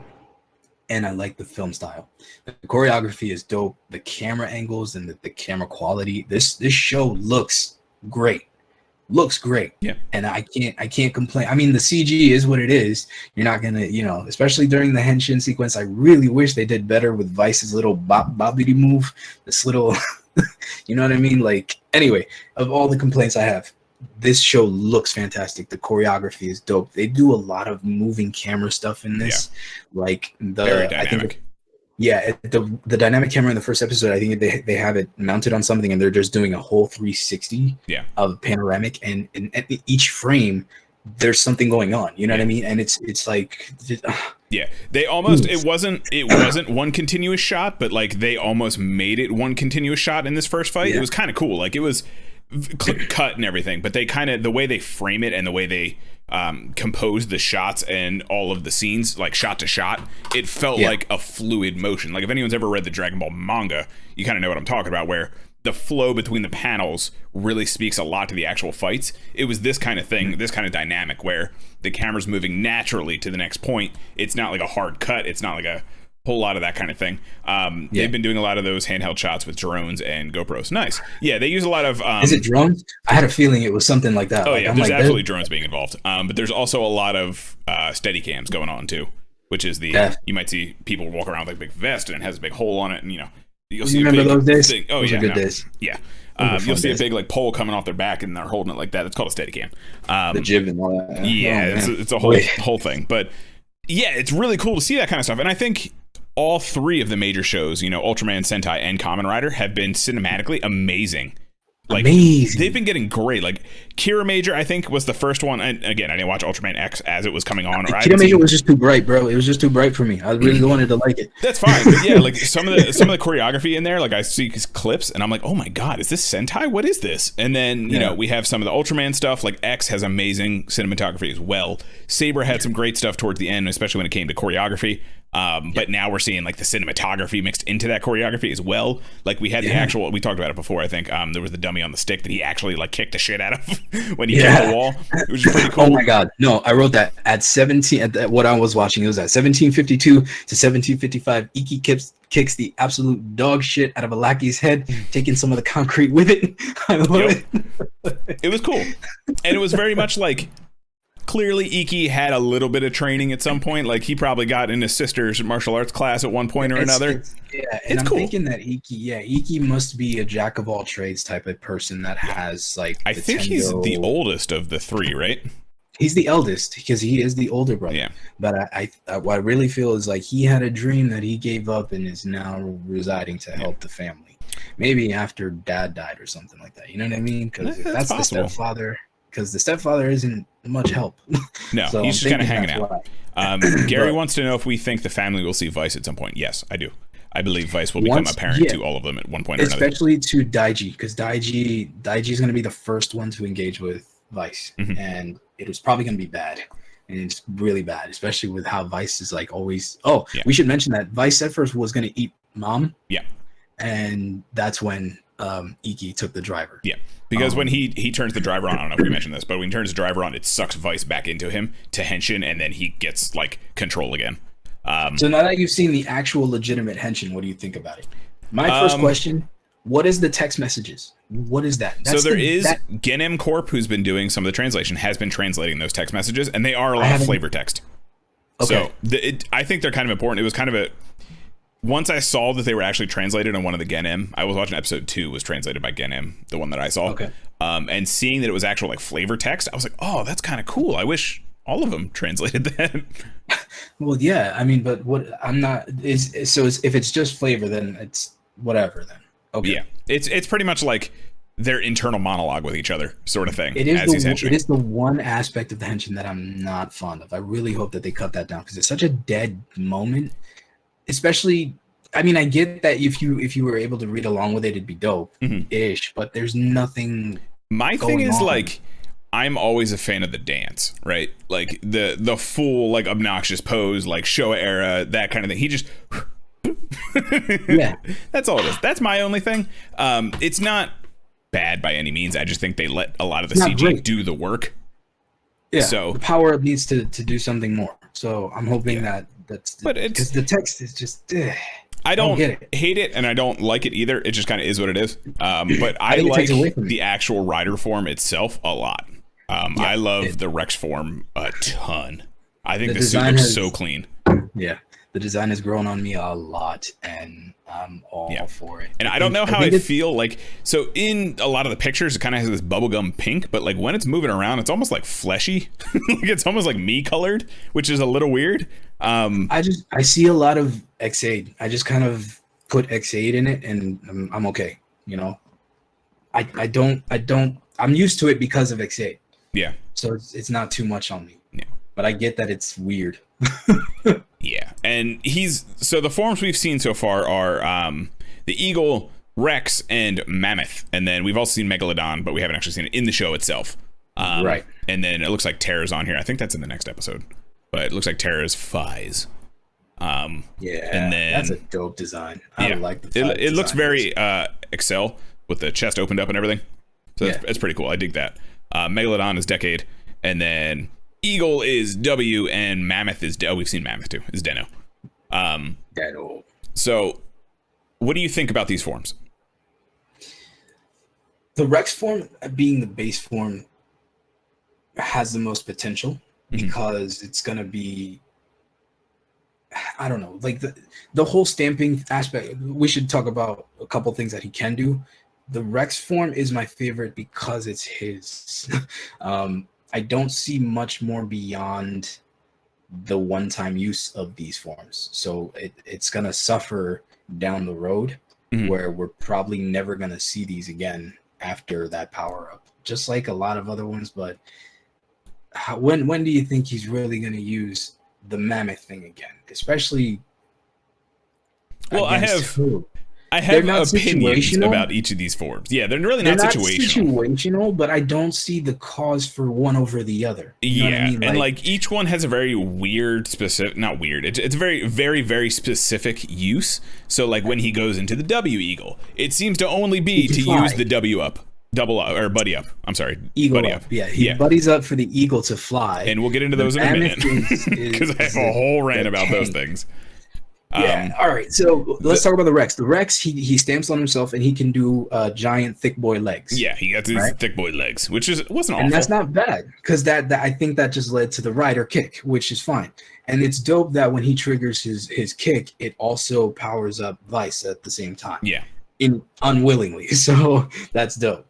and I like the film style. The choreography is dope. The camera angles and the camera quality. This show looks great. Looks great. Yeah. And I can't complain. I mean, the CG is what it is. You're not gonna, you know, especially during the henshin sequence. I really wish they did better with Vice's little bobbity move. This little, you know what I mean? Like, anyway, of all the complaints I have, this show looks fantastic. The choreography is dope. They do a lot of moving camera stuff in this. Yeah. Like very dynamic. The dynamic camera in the first episode, I think they have it mounted on something and they're just doing a whole 360 of panoramic, and at each frame there's something going on, you know what I mean? And it's like they almost it wasn't one continuous shot, but like they almost made it one continuous shot in this first fight. It was kind of cool. Like, it was cut and everything, but they kind of, the way they frame it and the way they compose the shots and all of the scenes, like shot to shot, it felt like a fluid motion. Like, if anyone's ever read the Dragon Ball manga, you kind of know what I'm talking about, where the flow between the panels really speaks a lot to the actual fights. It was this kind of thing, this kind of dynamic where the camera's moving naturally to the next point. It's not like a hard cut. It's not like a whole lot of that kind of thing. They've been doing a lot of those handheld shots with drones and GoPros. Nice. Yeah, they use a lot of... Is it drones? I had a feeling it was something like that. Oh, yeah, there's absolutely drones being involved. But there's also a lot of steady cams going on, too, which is you might see people walk around with like a big vest and it has a big hole on it, and, you know, you'll see remember those days? Oh, those yeah. Were good days. Yeah. You'll see a big like pole coming off their back and they're holding it like that. It's called a steady cam. The jib and all that. Yeah, it's a whole thing. But yeah, it's really cool to see that kind of stuff. And I think all 3 of the major shows, you know, Ultraman, Sentai, and Kamen Rider, have been cinematically amazing Like, amazing. They've been getting great. Like, Kira Major, I think, was the first one. And again, I didn't watch Ultraman X as it was coming on. Or Kira Major was just too bright, bro. It was just too bright for me. I really wanted to like it. That's fine. But yeah, like some of the choreography in there, like I see clips and I'm like, oh my God, is this Sentai? What is this? And then, you know, we have some of the Ultraman stuff. Like X has amazing cinematography as well. Saber had some great stuff towards the end, especially when it came to choreography. But now we're seeing like the cinematography mixed into that choreography as well. Like we had the actual, we talked about it before, I think. There was the dummy on the stick that he actually like kicked the shit out of when he hit the wall, which is pretty cool. Oh my God. No, I wrote that at 17, what I was watching, it was at 1752 to 1755. Iki kicks the absolute dog shit out of a lackey's head, taking some of the concrete with it. I love it. It was cool. And it was very much like, clearly Iki had a little bit of training at some point. Like he probably got in his sister's martial arts class at one point or another. And I'm thinking that Iki must be a jack of all trades type of person that has like. I think he's the oldest of the three, right? He's the eldest because he is the older brother. Yeah. But I what I really feel is like he had a dream that he gave up and is now residing to help the family. Maybe after dad died or something like that. You know what I mean? Because that's the stepfather. Because the stepfather isn't much help. No, so he's just kind of hanging out. Gary wants to know if we think the family will see Vice at some point. Yes, I do. I believe Vice will become apparent to all of them at one point or another. Especially to Daiji, because Daiji is going to be the first one to engage with Vice. And it was probably going to be bad. And it's really bad, especially with how Vice is like always. We should mention that Vice at first was going to eat Mom. Yeah. And that's when Iki took the driver. Yeah. Because when he turns the driver on, I don't know if we mentioned this, but when he turns the driver on, it sucks Vice back into him to Henshin, and then he gets like control again. So now that you've seen the actual legitimate Henshin, what do you think about it? My first question: what is the text messages? What is that? So there is Genem Corp, who's been doing some of the translation, has been translating those text messages, and they are a lot of flavor text. Okay. So I think they're kind of important. It was kind of a. Once I saw that they were actually translated on one of the Genem, I was watching episode 2 was translated by Genem, the one that I saw. Okay. And seeing that it was actual like flavor text, I was like, oh, that's kind of cool. I wish all of them translated that. Well, yeah, I mean, but what I'm not if it's just flavor, then it's whatever. Then okay. Yeah, it's pretty much like their internal monologue with each other, sort of thing. It is the one aspect of the Henshin that I'm not fond of. I really hope that they cut that down because it's such a dead moment. Especially, I mean, I get that if you were able to read along with it, it'd be dope-ish, but there's nothing. My thing is like, I'm always a fan of the dance, right? Like the full like obnoxious pose, like Showa era, that kind of thing. He just, that's all it is. That's my only thing. It's not bad by any means. I just think they let a lot of the CG do the work. Yeah. So the power needs to do something more. So I'm hoping that's because the text is just. I don't hate it and I don't like it either. It just kind of is what it is. But I like the actual rider form itself a lot. I love the Rex form a ton. I think the suit looks so clean. Yeah, the design has grown on me a lot, and I'm all for it. And I don't know how I feel like. So in a lot of the pictures, it kind of has this bubblegum pink, but like when it's moving around, it's almost like fleshy. Like it's almost like me colored, which is a little weird. I see a lot of X8. I just kind of put X8 in it, and I'm okay. You know, I'm used to it because of X8. Yeah. So it's not too much on me. Yeah. But I get that it's weird. Yeah, and so the forms we've seen so far are the Eagle, Rex, and Mammoth, and then we've also seen Megalodon, but we haven't actually seen it in the show itself. Right. And then it looks like Terra's on here. I think that's in the next episode, but it looks like Terra's Fies. And then that's a dope design. I like the Fies it looks very Excel with the chest opened up and everything. So it's pretty cool. I dig that. Megalodon is Decade, and then Eagle is W, and Mammoth is we've seen Mammoth too, is Deno. Deno. So what do you think about these forms? The Rex form being the base form has the most potential because it's gonna be, I don't know, like the whole stamping aspect. We should talk about a couple things that he can do. The Rex form is my favorite because it's his. I don't see much more beyond the one-time use of these forms. So it's going to suffer down the road where we're probably never going to see these again after that power up, just like a lot of other ones. But when do you think he's really going to use the mammoth thing again? Especially, well, I have opinions about each of these forms. Yeah, they're really not situational, but I don't see the cause for one over the other. You know what I mean? And like each one has a very weird, specific, not weird. It's a very, very, very specific use. So like when he goes into the W Eagle, it seems to only be to use the W up. Double up or buddy up. I'm sorry, eagle buddy up. Yeah, he buddies up for the eagle to fly, and we'll get into those in a minute because I have a whole rant about those things. Yeah. All right. So let's talk about the Rex. The Rex, he stamps on himself, and he can do giant thick boy legs. Yeah, he got these thick boy legs, which wasn't awful. And that's not bad because that I think that just led to the rider kick, which is fine. And it's dope that when he triggers his kick, it also powers up Vice at the same time. Yeah. Unwillingly. So that's dope.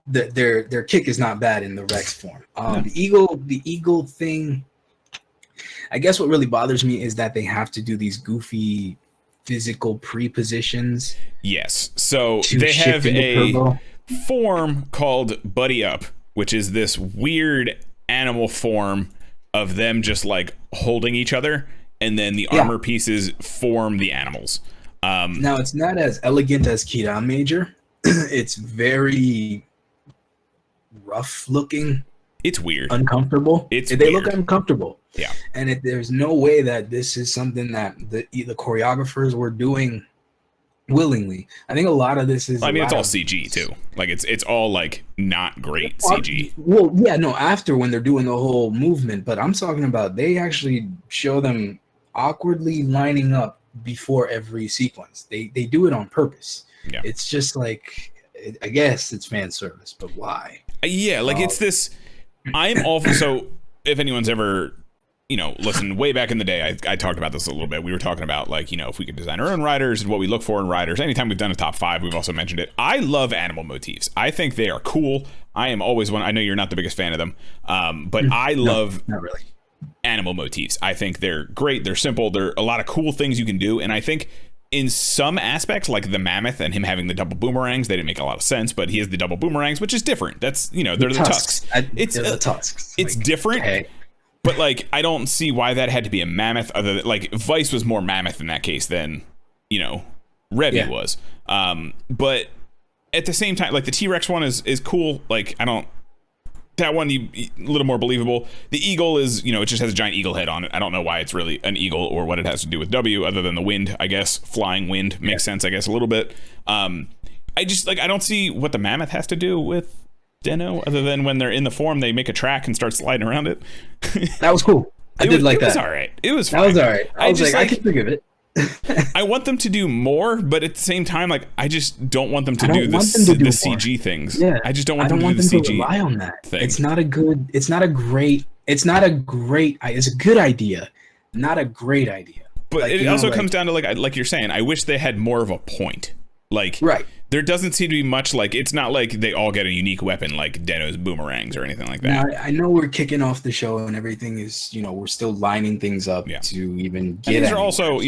Their kick is not bad in the Rex form. The eagle thing, I guess what really bothers me is that they have to do these goofy physical pre-positions. Yes. So they have a form called Buddy Up, which is this weird animal form of them just like holding each other, and then the armor pieces form the animals. Now it's not as elegant as Kiran Major. It's very rough looking. It's weird. Uncomfortable. They look uncomfortable. Yeah. And there's no way that this is something that the choreographers were doing willingly. I think a lot of this is. I mean, it's all CG too. Like it's all like not great CG. Well, yeah, no. After when they're doing the whole movement, but I'm talking about they actually show them awkwardly lining up before every sequence. They do it on purpose. Yeah. It's just like, I guess it's fan service, but why? Yeah, like it's this. I'm all for, so if anyone's ever, listened way back in the day, I talked about this a little bit. We were talking about like, if we could design our own riders and what we look for in riders. Anytime we've done a top 5, we've also mentioned it. I love animal motifs. I think they are cool. I am always one. I know you're not the biggest fan of them, but I love not really animal motifs. I think they're great. They're simple. There are a lot of cool things you can do. And I think in some aspects, like the mammoth and him having the double boomerangs, they didn't make a lot of sense, but he has the double boomerangs, which is different. That's, they're the tusks. It's the tusks. It's like, different, okay. But like, I don't see why that had to be a mammoth other than like Vice was more mammoth in that case than, Revy was. But at the same time, like the T-Rex one is cool. Like, that one, a little more believable. The eagle is, it just has a giant eagle head on it. I don't know why it's really an eagle or what it has to do with W other than the wind, I guess. Flying wind makes sense, I guess, a little bit. I just, I don't see what the mammoth has to do with Deno other than when they're in the form, they make a track and start sliding around it. That was cool. I did like that. It was all right. It was fine. That was all right. I was like, I can forgive it. I want them to do more, but at the same time, like I just don't want them to do the CG things. Yeah, I just don't want them to do the CG. Rely on that thing. It's a good idea, not a great idea. But like, it also comes down to like you're saying, I wish they had more of a point. Like, right. There doesn't seem to be much, like, it's not like they all get a unique weapon like Deno's boomerangs or anything like that. I know we're kicking off the show and everything is, we're still lining things up to even get. And these are also,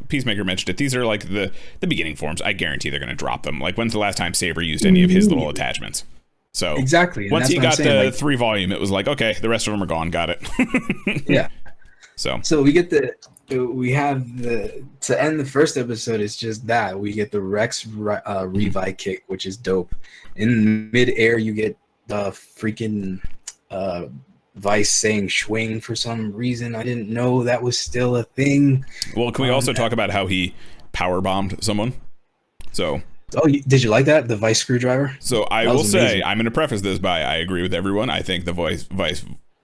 Peacemaker mentioned it. These are like the beginning forms. I guarantee they're going to drop them. Like, when's the last time Saber used any of his little attachments? So exactly. Once he got the 3 volume, it was like, okay, the rest of them are gone. Got it. Yeah. So we get to end the first episode is just that we get the Rex Revice kick, which is dope. In midair, you get the freaking Vice saying "swing" for some reason. I didn't know that was still a thing. Well, can we also talk about how he power bombed someone? So. Oh, did you like that? The Vice screwdriver? So I will say, I'm going to preface this by I agree with everyone. I think the Vice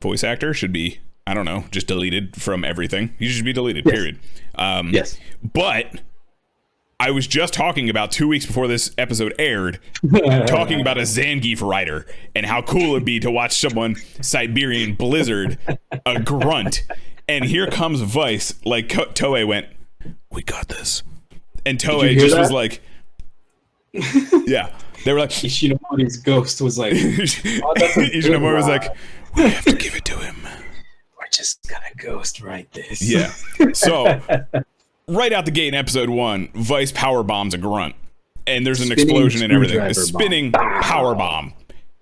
voice actor should be, I don't know, just deleted from everything. He should be deleted, period. Yes. But I was just talking about 2 weeks before this episode aired, talking about a Zangief rider and how cool it'd be to watch someone Siberian Blizzard a grunt. And here comes Vice. Like, Toei went, "We got this." And Toei just was like, yeah. They were like, Ishinomori's ghost was like, Ishinomori was like, "We have to give it to him. We're just gonna ghost write this." Yeah. So right out the gate in episode 1, Vice power bombs a grunt. and there's an Spinning explosion and everything. A screwdriver spinning bomb. power bomb.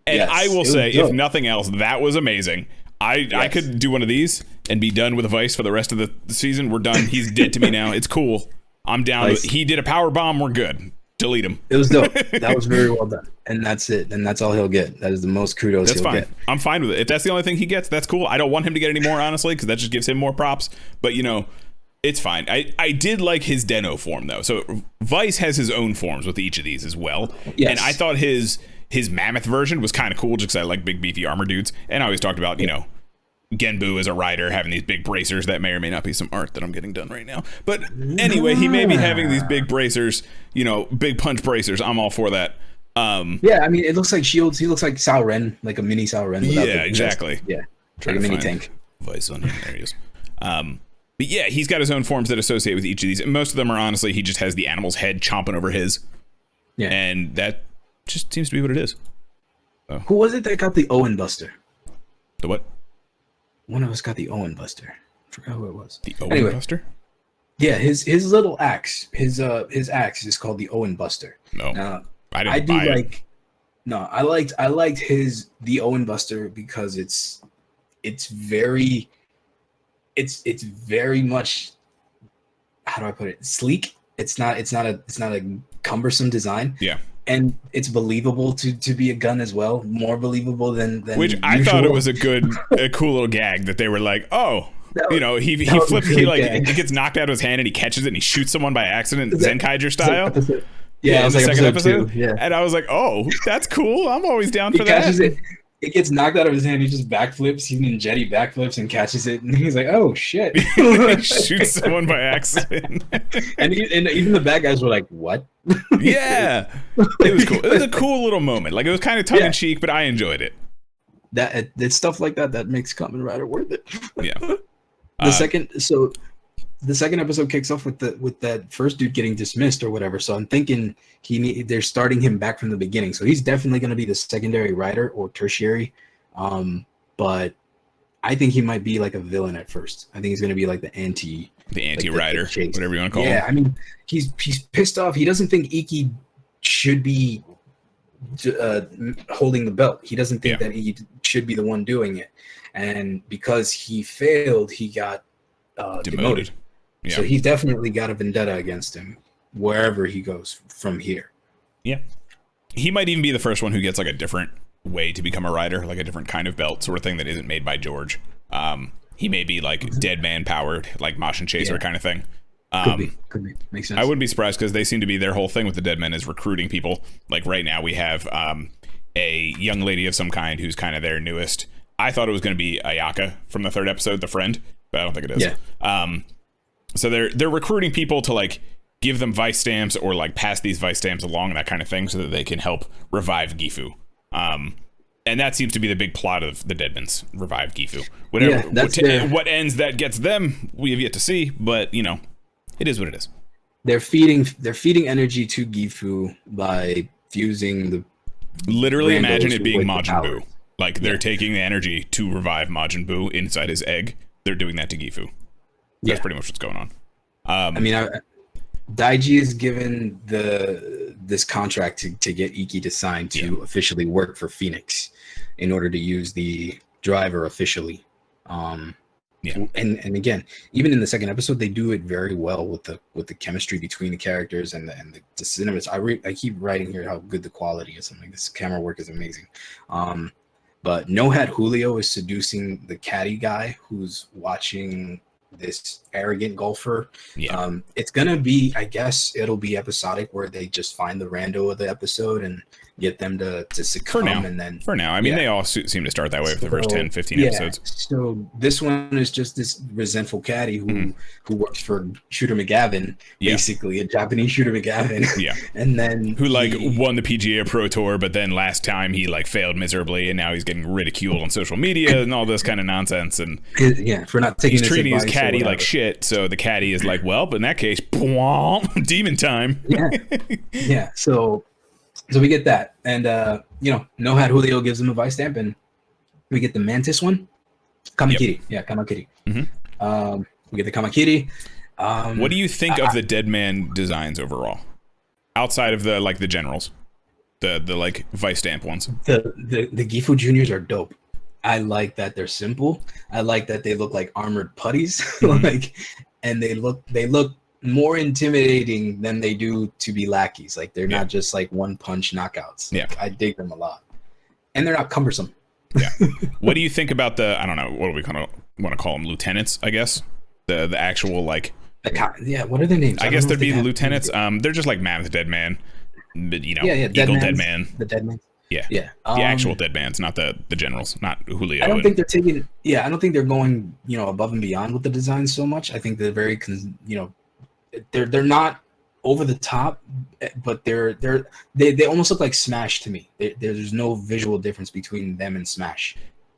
And Yes, I will it was say, dope. if nothing else, that was amazing. I could do one of these and be done with Vice for the rest of the season. We're done. He's dead to me now. It's cool. I'm down. Vice. He did a power bomb. We're good. Delete him. It was dope. That was very well done. And that's it. And that's all he'll get. That is the most kudos That's he'll fine. get. I'm fine with it. If that's the only thing he gets, that's cool. I don't want him to get any more, honestly, because that just gives him more props. But, you know, it's fine. I did like his Deno form, though. So Vice has his own forms with each of these as well. Yes. And I thought his mammoth version was kind of cool just because I like big, beefy armor dudes. And I always talked about, you know, Genbu as a rider having these big bracers. That may or may not be some art that I'm getting done right now. But anyway, he may be having these big bracers, you know, big punch bracers. I'm all for that. Yeah, I mean, it looks like shields. He looks like Sao Ren, like a mini Sao Ren. Yeah, exactly. Yeah, Trying like a to mini find tank. Vice on him. There he is. But yeah, he's got his own forms that associate with each of these. And most of them are honestly, he just has the animal's head chomping over his. Yeah. And that just seems to be what it is. Who was it that got the Owen Buster? The what? One of us got the Owen Buster. I forgot who it was. The Owen Anyway. Buster? Yeah, his little axe. His axe is called the Owen Buster. No. I I didn't do buy it. like. No, I liked the Owen Buster because it's very much, how do I put it, sleek. It's not a cumbersome design. Yeah. And it's believable to be a gun as well, more believable than Which I usual. thought it was a cool little gag that they were like, oh, you know, he was flips, really he like gag. it gets knocked out of his hand and he catches it and he shoots someone by accident, Zenkaiger style. Yeah, it in was the like second episode episode. 2. Yeah. And I was like, oh, that's cool. I'm always down He for catches that. it. It gets knocked out of his hand. He just backflips. He ninjetti backflips and catches it. And he's like, "Oh shit!" He shoots someone by accident. and even the bad guys were like, "What?" Yeah, it was cool. It was a cool little moment. Like it was kind of tongue in cheek, but I enjoyed it. That it's stuff like that makes Kamen Rider worth it. Yeah. The second episode kicks off with that first dude getting dismissed or whatever. So I'm thinking they're starting him back from the beginning. So he's definitely going to be the secondary writer or tertiary. But I think he might be like a villain at first. I think he's going to be like the anti-rider, whatever you want to call him. Yeah, I mean, he's pissed off. He doesn't think Iki should be holding the belt. He doesn't think that he should be the one doing it. And because he failed, he got demoted. Yeah. So he's definitely got a vendetta against him wherever he goes from here. Yeah. He might even be the first one who gets like a different way to become a rider, like a different kind of belt sort of thing that isn't made by George. He may be like dead man powered, like Motion Chaser kind of thing. Could be. Makes sense. I wouldn't be surprised because they seem to be, their whole thing with the dead men is recruiting people. Like right now we have a young lady of some kind who's kind of their newest. I thought it was going to be Ayaka from the third episode, the friend, but I don't think it is. Yeah. So they're recruiting people to like give them Vice stamps or like pass these Vice stamps along and that kind of thing so that they can help revive Gifu. And that seems to be the big plot of the Deadmans, revive Gifu. Whatever, what ends that gets them, we have yet to see, but you know, it is what it is. They're feeding energy to Gifu by fusing the. Literally imagine it being with the Majin power. Buu. Like they're taking the energy to revive Majin Buu inside his egg. They're doing that to Gifu. That's pretty much what's going on. I mean, Daiji is given this contract to get Iki to sign to officially work for Phoenix in order to use the driver officially. And again, even in the second episode, they do it very well with the chemistry between the characters and the cinemas. I keep writing here how good the quality is. Like this camera work is amazing. But No Hat Julio is seducing the caddy guy who's watching this arrogant golfer. It's gonna be, I guess it'll be episodic where they just find the rando of the episode and get them to succumb. For now, I mean, they all seem to start that way with the first 10, 15 episodes. So this one is just this resentful caddy who works for Shooter McGavin, basically a Japanese Shooter McGavin. And then who won the PGA Pro Tour, but then last time he like failed miserably, and now he's getting ridiculed on social media and all this kind of nonsense. And for not taking he's treating his caddy like shit. So the caddy is like, well, but in that case, demon time. So we get that, and No Hat Julio gives him a Vice stamp, and we get the Mantis one, Kamakiri. Kamakiri. We get the Kamakiri. What do you think of the Dead Man designs overall? outside of the like the generals, the like Vice stamp ones. The Gifu Juniors are dope. I like that they're simple. I like that they look like armored putties, like, and they look more intimidating than they do to be lackeys. Like they're not just like one punch knockouts. Yeah, I dig them a lot, and they're not cumbersome. Yeah. What do you think about the? I don't know. What do we kind of want to call them? Lieutenants, I guess. The actual like. Yeah. What are their names? I guess there'd be the lieutenants. They're just like Mammoth Dead Man. But, you know, Eagle Dead Man. The Dead Man. Yeah. The actual Dead Mans, not the generals, not Julio. I don't think they're taking. Yeah, I don't think they're going, you know, above and beyond with the design so much. I think they're very, you know, they're not over the top, but they almost look like Smash to me. There's no visual difference between them and Smash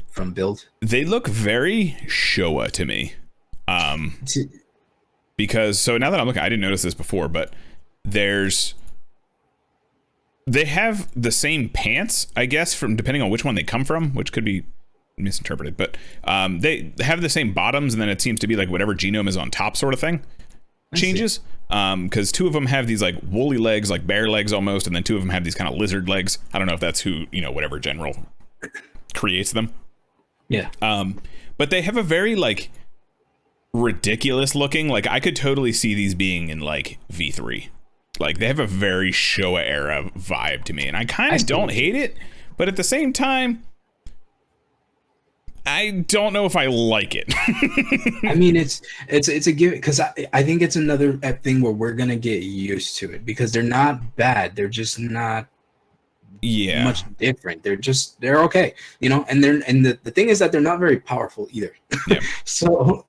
from build. They look very Showa to me. Because so now that I'm looking, I didn't notice this before, but they have the same pants, I guess, from depending on which one they come from, which could be misinterpreted, but they have the same bottoms, and then it seems to be like whatever genome is on top sort of thing changes. Because two of them have these like woolly legs, like bear legs almost, and then two of them have these kind of lizard legs. I don't know if that's who, you know, whatever general creates them. Yeah. But they have a very like ridiculous looking, like I could totally see these being in like V3. Like they have a very Showa era vibe to me, and I kind of don't hate it, but at the same time, I don't know if I like it. I mean, it's a give, because I think it's another thing where we're gonna get used to it, because they're not bad, they're just not much different. They're okay, you know, and the thing is that they're not very powerful either. Yeah. So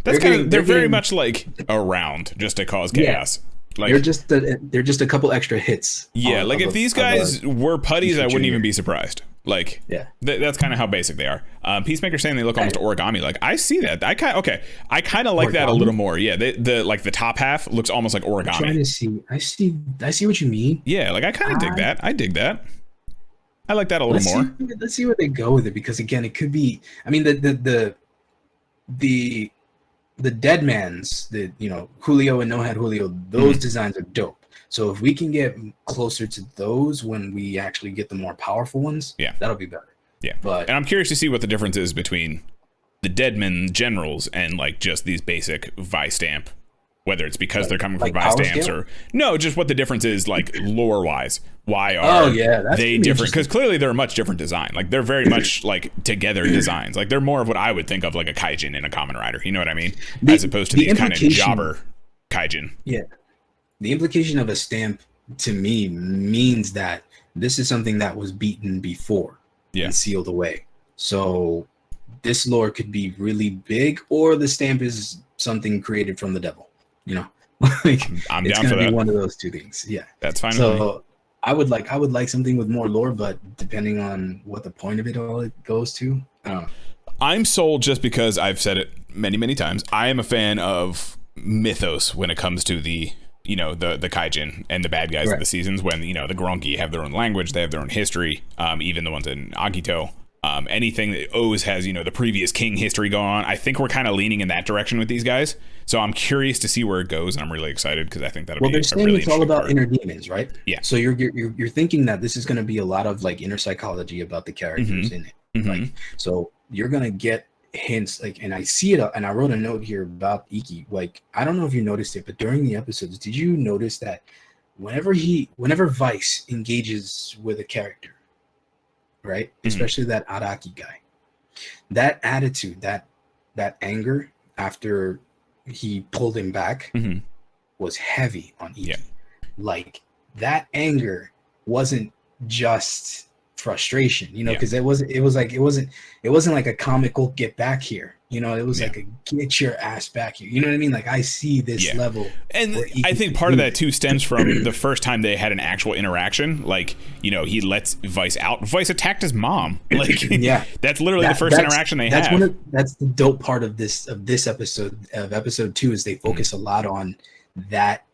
they're very much like around just to cause chaos. Like, they're just a couple extra hits. Yeah, like if these guys were putties, I wouldn't even be surprised. Like, yeah, that's kind of how basic they are. Peacemaker saying they look almost origami. Like, I see that. I kind of like that a little more. Yeah, the like the top half looks almost like origami. I'm trying to see. I see what you mean. Yeah, like I kind of dig that. I dig that. I like that a little more. Let's see where they go with it, because again, it could be. I mean, the Dead Mans, you know, Julio and No Head Julio, those designs are dope. So if we can get closer to those when we actually get the more powerful ones, that'll be better. Yeah. And I'm curious to see what the difference is between the Deadman generals and like just these basic Vice stamp, whether it's because they're coming from Vice stamps or no, just what the difference is like lore wise. Why are they different? Because clearly they're a much different design. Like they're very much like together designs. Like they're more of what I would think of like a Kaijin and a Kamen Rider. You know what I mean? As opposed to these kind of jobber Kaijin. Yeah. The implication of a stamp to me means that this is something that was beaten before and sealed away. So this lore could be really big, or the stamp is something created from the devil. You know, like I'm it's down for gonna that. be one of those two things. Yeah, that's fine. So I would like something with more lore, but depending on what the point of it all goes to, I don't know. I'm sold just because I've said it many times. I am a fan of mythos when it comes to the, you know, the Kaijin and the bad guys of the seasons. When, you know, the Gronki have their own language, they have their own history. Even the ones in Agito. Anything that always has, you know, the previous king history going on. I think we're kind of leaning in that direction with these guys. So I'm curious to see where it goes, and I'm really excited because I think that'll be they're saying really it's all about inner demons, right? Yeah. So you're thinking that this is going to be a lot of like inner psychology about the characters in it. Like, so you're going to get hints, like, and I see it, and I wrote a note here about Iki. Like, I don't know if you noticed it, but during the episodes, did you notice that whenever Vice engages with a character, right? Especially that Araki guy, that attitude, that anger after he pulled him back was heavy on Iki. Like that anger wasn't just frustration, you know, because it wasn't like a comical get back here, you know, it was like a get your ass back here, you know what I mean? Like I see this level, and I think part of that too stems from the first time they had an actual interaction. Like, you know, he lets Vice out. Vice attacked his mom. Like, that's literally the first interaction they have. That's the dope part of this episode, of episode 2, is they focus a lot on that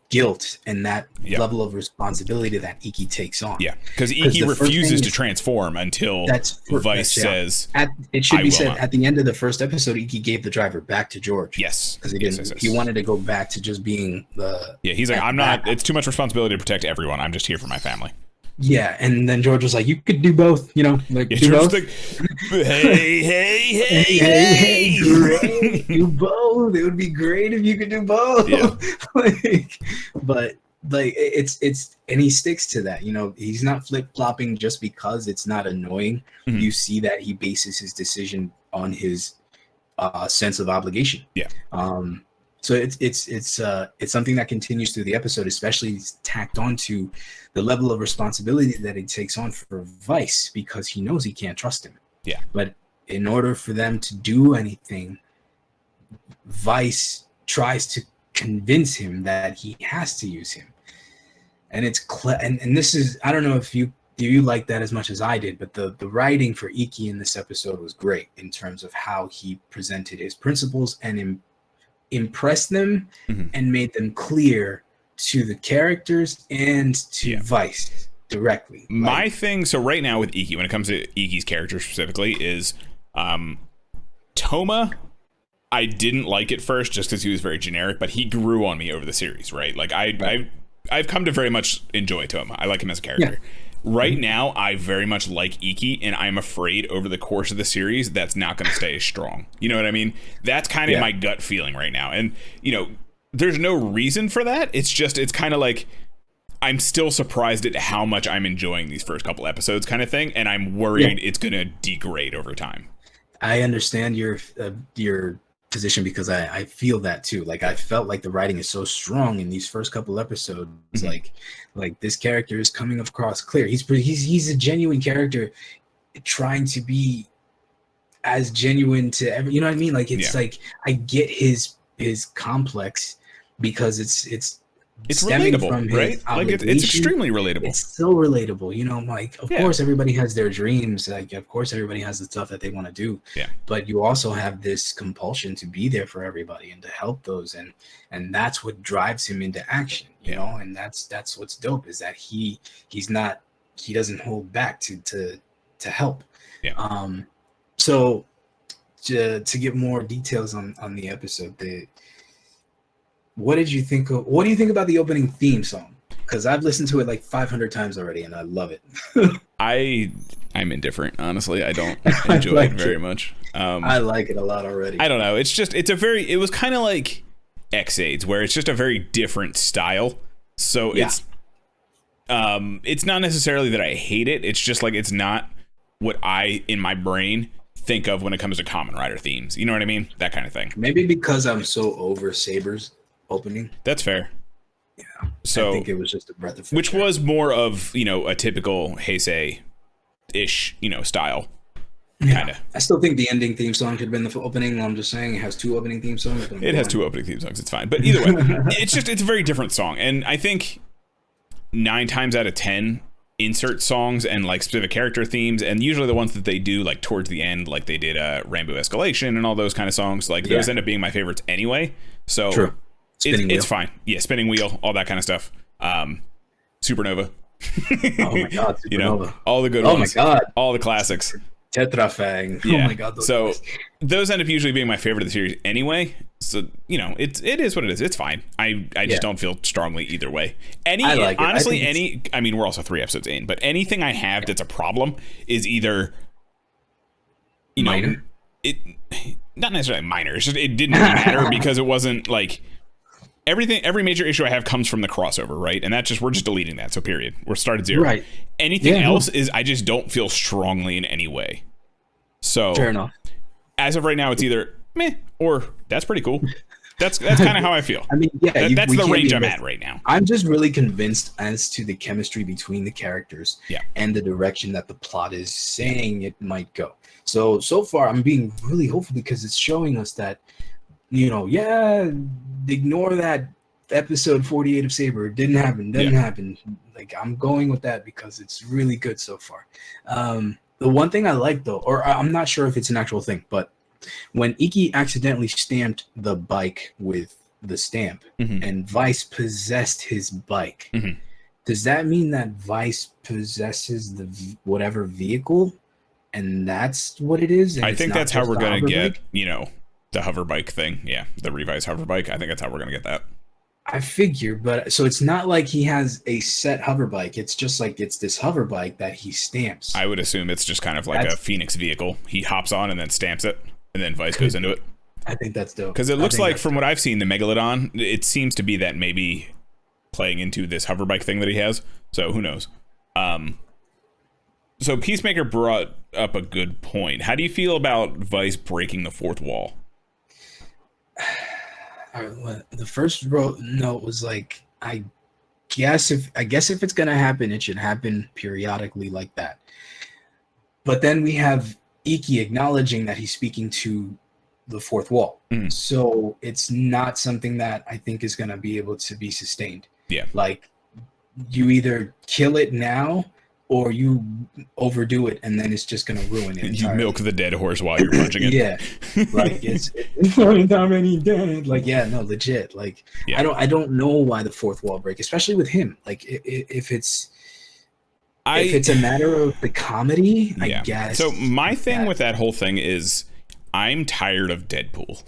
guilt and that level of responsibility that Iki takes on. Yeah, because Iki refuses to transform until Vice says. It should be said at the end of the first episode, Iki gave the driver back to George. Yes, because he wanted to go back to just being the. Yeah, he's like, I'm not. It's too much responsibility to protect everyone. I'm just here for my family. Yeah, and then George was like, "You could do both, you know, like do both." Like, hey, great, do both. It would be great if you could do both. Yeah. But it's and he sticks to that. You know, he's not flip flopping just because it's not annoying. Mm-hmm. You see that he bases his decision on his sense of obligation. Yeah. So it's something that continues through the episode, especially tacked onto the level of responsibility that he takes on for Vice, because he knows he can't trust him. Yeah. But in order for them to do anything, Vice tries to convince him that he has to use him. And it's and this is, I don't know if you like that as much as I did, but the writing for Iki in this episode was great in terms of how he presented his principles and impressed them and made them clear to the characters and to Vice directly. My thing, so right now with Iki, when it comes to Iki's character specifically, is Toma. I didn't like at first just because he was very generic, but he grew on me over the series, right? Like I've come to very much enjoy Toma. I like him as a character. Yeah. Right now, I very much like Iki, and I'm afraid over the course of the series that's not going to stay as strong. You know what I mean? That's kind of my gut feeling right now. And, you know, there's no reason for that. It's kind of like I'm still surprised at how much I'm enjoying these first couple episodes kind of thing, and I'm worried it's going to degrade over time. I understand your position because I feel that too. Like I felt like the writing is so strong in these first couple episodes. Like this character is coming across clear. He's a genuine character, trying to be as genuine to every. You know what I mean? Like it's like I get his complex because it's relatable, from right? Like it's extremely relatable. It's so relatable, you know. Like of course everybody has their dreams. Like of course everybody has the stuff that they want to do. Yeah. But you also have this compulsion to be there for everybody and to help those, and that's what drives him into action. You know, and that's what's dope is that he doesn't hold back to help. Yeah. So to get more details on the episode, what do you think about the opening theme song? Because I've listened to it like 500 times already, and I love it. I'm indifferent, honestly. I don't enjoy it very much. I like it a lot already. I don't know. It was kind of like X-Aids, where it's just a very different style. So it's not necessarily that I hate it. It's just like it's not what I, in my brain, think of when it comes to Kamen Rider themes. You know what I mean? That kind of thing. Maybe because I'm so over Saber's opening. That's fair. Yeah. So I think it was just a breath of fresh which air. was more of, you know, a typical Heisei-ish, you know, style. Kind of. I still think the ending theme song could have been the opening. I'm just saying it has two opening theme songs. It has two opening theme songs. It's fine. But either way, it's a very different song. And I think 9 times out of 10 insert songs and like specific character themes, and usually the ones that they do like towards the end, like they did Rainbow Escalation and all those kind of songs, like those end up being my favorites anyway. So true. It's fine. Yeah, Spinning Wheel, all that kind of stuff. Supernova. Oh my god, Supernova. You know, all the good ones. Oh my god. All the classics. Tetrafang. Yeah. Oh my god. So those end up usually being my favorite of the series anyway. So, you know, it is what it is. It's fine. I just don't feel strongly either way. Honestly, I mean, we're also 3 episodes in, but anything I have that's a problem is either, you know, minor? Not necessarily minor. It's just, it didn't really matter because it wasn't like every major issue I have comes from the crossover, right? And that's just, we're just deleting that. So period. We're started 0. Right. Anything else is I just don't feel strongly in any way. So fair enough. As of right now, it's either meh or that's pretty cool. That's kind of how I feel. I mean, that's the range I'm at right now. I'm just really convinced as to the chemistry between the characters and the direction that the plot is saying it might go. So far, I'm being really hopeful because it's showing us that, you know, ignore that episode 48 of Saber. It didn't happen. Like, I'm going with that because it's really good so far. The one thing I like, though, or I'm not sure if it's an actual thing, but when Iki accidentally stamped the bike with the stamp, Mhm. and Vice possessed his bike. Mhm. Does that mean that Vice possesses the whatever vehicle, and that's what it is? And I it's think not that's how just we're the gonna hover get, bike? the hover bike thing. Yeah, the Revice hover bike. I think that's how we're gonna get that. I figure, but so it's not like he has a set hover bike. It's just like it's this hover bike that he stamps. I would assume it's just kind of like a Phoenix vehicle. He hops on and then stamps it, and then Vice goes into it. I think that's dope. Because it looks like, from what I've seen, the Megalodon, it seems to be that maybe playing into this hover bike thing that he has. So who knows? So Peacemaker brought up a good point. How do you feel about Vice breaking the fourth wall? The first note was like, I guess if it's gonna happen, it should happen periodically like that. But then we have Iki acknowledging that he's speaking to the fourth wall. Mhm. So it's not something that I think is gonna be able to be sustained. Yeah. Like, you either kill it now or you overdo it, and then it's just gonna ruin it. You entirely. milk the dead horse while you're punching it. Yeah, like it's how many dead. Like, yeah, no, legit. Like, Yeah. I don't know why the fourth wall break, especially with him. Like, if it's a matter of the comedy, I guess. So my thing with that whole thing is, I'm tired of Deadpool.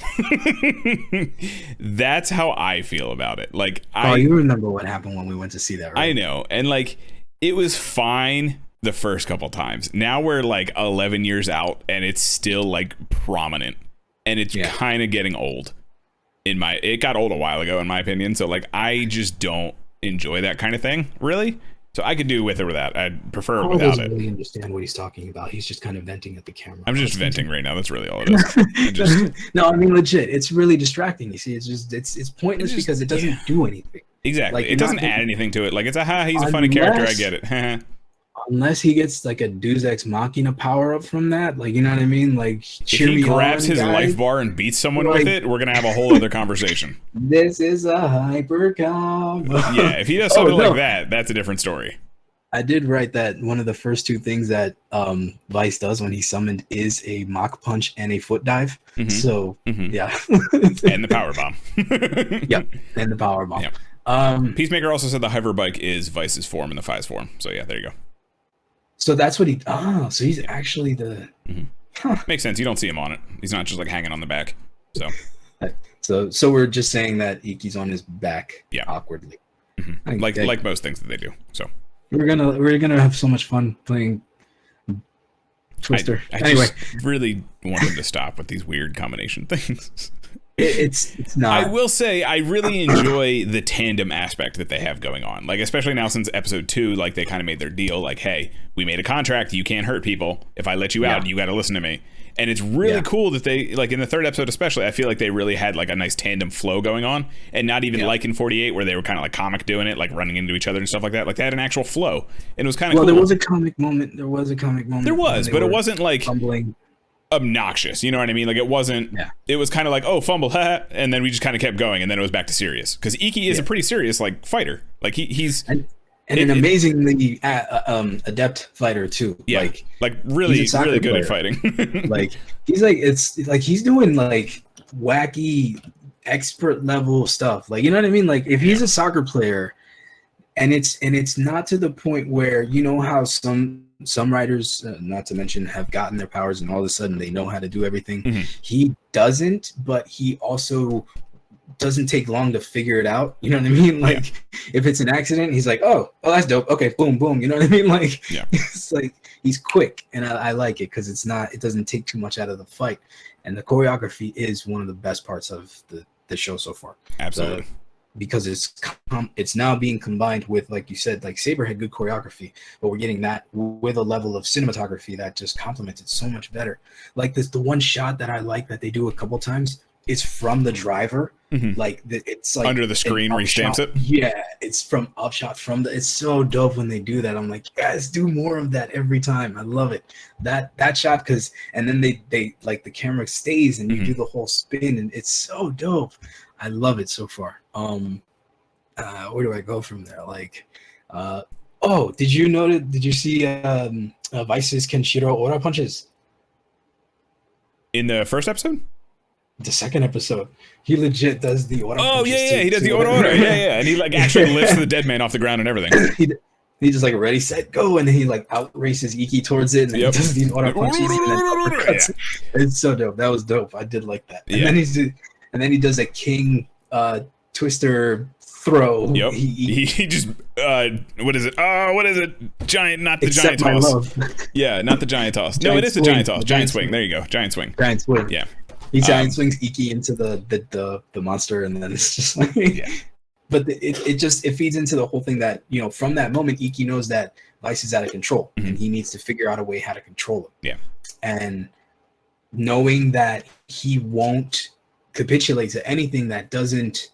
That's how I feel about it. Like, you remember what happened when we went to see that, right? I know, and like, it was fine the first couple times. Now we're like 11 years out, and it's still like prominent, and it's kind of getting old. It got old a while ago, in my opinion. So like, I just don't enjoy that kind of thing, really. So I could do with it or without. I'd prefer it without it. Really understand what he's talking about. He's just kind of venting at the camera. I'm just venting right now. That's really all it is. No, I mean, legit. It's really distracting. You see, it's pointless because it doesn't do anything. Exactly. Like, it doesn't add anything to it. Like, it's he's a funny character. I get it. Unless he gets like a Deus Ex Machina power up from that, like, you know what I mean? Like, if he grabs his life bar and beats someone with it, we're gonna have a whole other conversation. This is a hyper combo. Yeah, if he does something like that, that's a different story. I did write that one of the first two things that Vice does when he's summoned is a mock punch and a foot dive. Mm-hmm. So yeah, and the power bomb. Yep, and the power bomb. Yep. Peacemaker also said the hover bike is Vice's form and the Fi's form. So yeah, there you go. So that's what he. So he's actually the. Mm-hmm. Huh. Makes sense. You don't see him on it. He's not just like hanging on the back. So we're just saying that Iki's on his back. Yeah. Awkwardly. Mm-hmm. Like most things that they do. So. We're gonna have so much fun playing Twister. I anyway, just really want them to stop with these weird combination things. It's not. I will say I really enjoy the tandem aspect that they have going on. Like, especially now since episode 2, like, they kind of made their deal. Like, hey, we made a contract. You can't hurt people. If I let you out, you got to listen to me. And it's really cool that they, like, in the third episode especially, I feel like they really had like a nice tandem flow going on, and not even like in 48 where they were kind of like comic doing it, like running into each other and stuff like that. Like, they had an actual flow, and it was kind of cool. There was a comic moment. There was, but it wasn't like fumbling. Obnoxious, you know what I mean? Like, it wasn't. It was kind of like, oh, fumble, and then we just kind of kept going, and then it was back to serious. Because Iki is a pretty serious like fighter. Like, he's an amazingly adept fighter too. Yeah, like really good player. at fighting. Like, he's doing like wacky expert level stuff. Like, you know what I mean? Like, if he's a soccer player, and it's not to the point where, you know how some writers, not to mention, have gotten their powers and all of a sudden they know how to do everything. Mm-hmm. He doesn't, but he also doesn't take long to figure it out. You know what I mean? Like, if it's an accident, he's like, oh, that's dope. Okay, boom, boom. You know what I mean? Like, it's like he's quick, and I like it because it doesn't take too much out of the fight, and the choreography is one of the best parts of the show so far. Absolutely. Because it's now being combined with, like you said, like Saber had good choreography, but we're getting that with a level of cinematography that just complements it so much better. Like the one shot that I like that they do a couple times is from the driver. Mm-hmm. Like, it's like under the screen restamps it. Yeah, it's from upshot from it's so dope when they do that. I'm like, guys, do more of that every time. I love it. That shot, and then they like the camera stays and you do the whole spin, and it's so dope. I love it so far. Where do I go from there? Like, did you see Vice's Kenshiro Ora punches? In the first episode? the second episode, he legit does the order. Oh yeah, he does the order. Yeah, and he like actually lifts the dead man off the ground and everything. He just like ready, set, go, and then he like out races Iki towards it, and then he does these auto punches, and then uppercuts. It's so dope. That was dope. I did like that. And then he does a king twister throw. Yep. He just what is it? Oh, what is it? Giant, not the giant my toss. love. Yeah, not the giant toss. No, it is the giant toss. Giant swing. There you go. Giant swing. Giant swing. Yeah. He giant swings Iki into the monster, and then it's just like But it feeds into the whole thing that, you know, from that moment, Iki knows that Vice is out of control, and he needs to figure out a way how to control him. Yeah. And knowing that he won't capitulate to anything that doesn't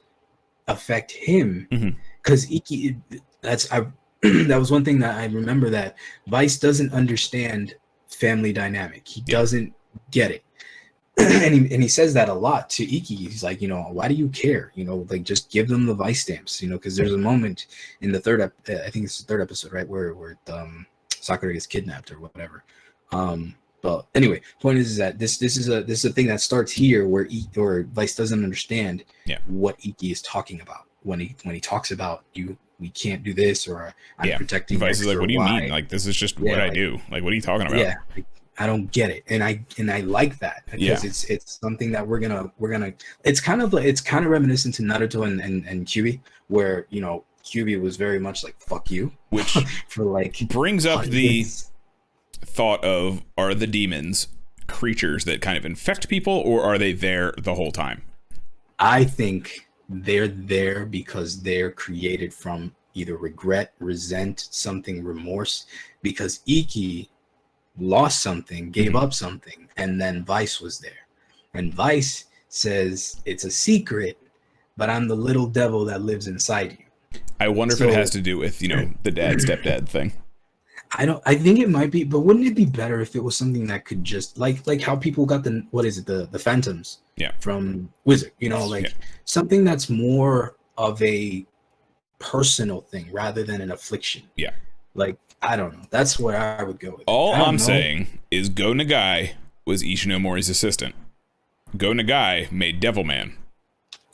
affect him, because Iki, that was one thing that I remember, that Vice doesn't understand family dynamic. He doesn't get it. And he says that a lot to Iki. He's like, you know, why do you care? You know, like, just give them the Vice stamps, you know, because there's a moment in the third episode, right, where Sakura gets kidnapped or whatever. But anyway, point is that this is a thing that starts here where Vice doesn't understand what Iki is talking about when he talks about we can't do this, or I'm protecting Vice is like, what do you mean? Like, this is just what I do. Like, what are you talking about? Yeah. I don't get it, and I like that, because it's something that we're gonna it's kind of reminiscent to Naruto and Kyuubi, where, you know, Kyuubi was very much like, fuck you, which for like brings up the thought of, are the demons creatures that kind of infect people, or are they there the whole time? I think they're there because they're created from either regret, resent, something, remorse, because Iki lost something, gave up something, and then Vice was there. And Vice says, it's a secret, but I'm the little devil that lives inside you. I wonder if it has to do with, you know, the dad stepdad thing. I think it might be, but wouldn't it be better if it was something that could just like how people got the phantoms from Wizard, you know, like something that's more of a personal thing rather than an affliction. Yeah. Like, I don't know. That's where I would go with it. All I'm saying is Go Nagai was Ishinomori's assistant. Go Nagai made Devilman.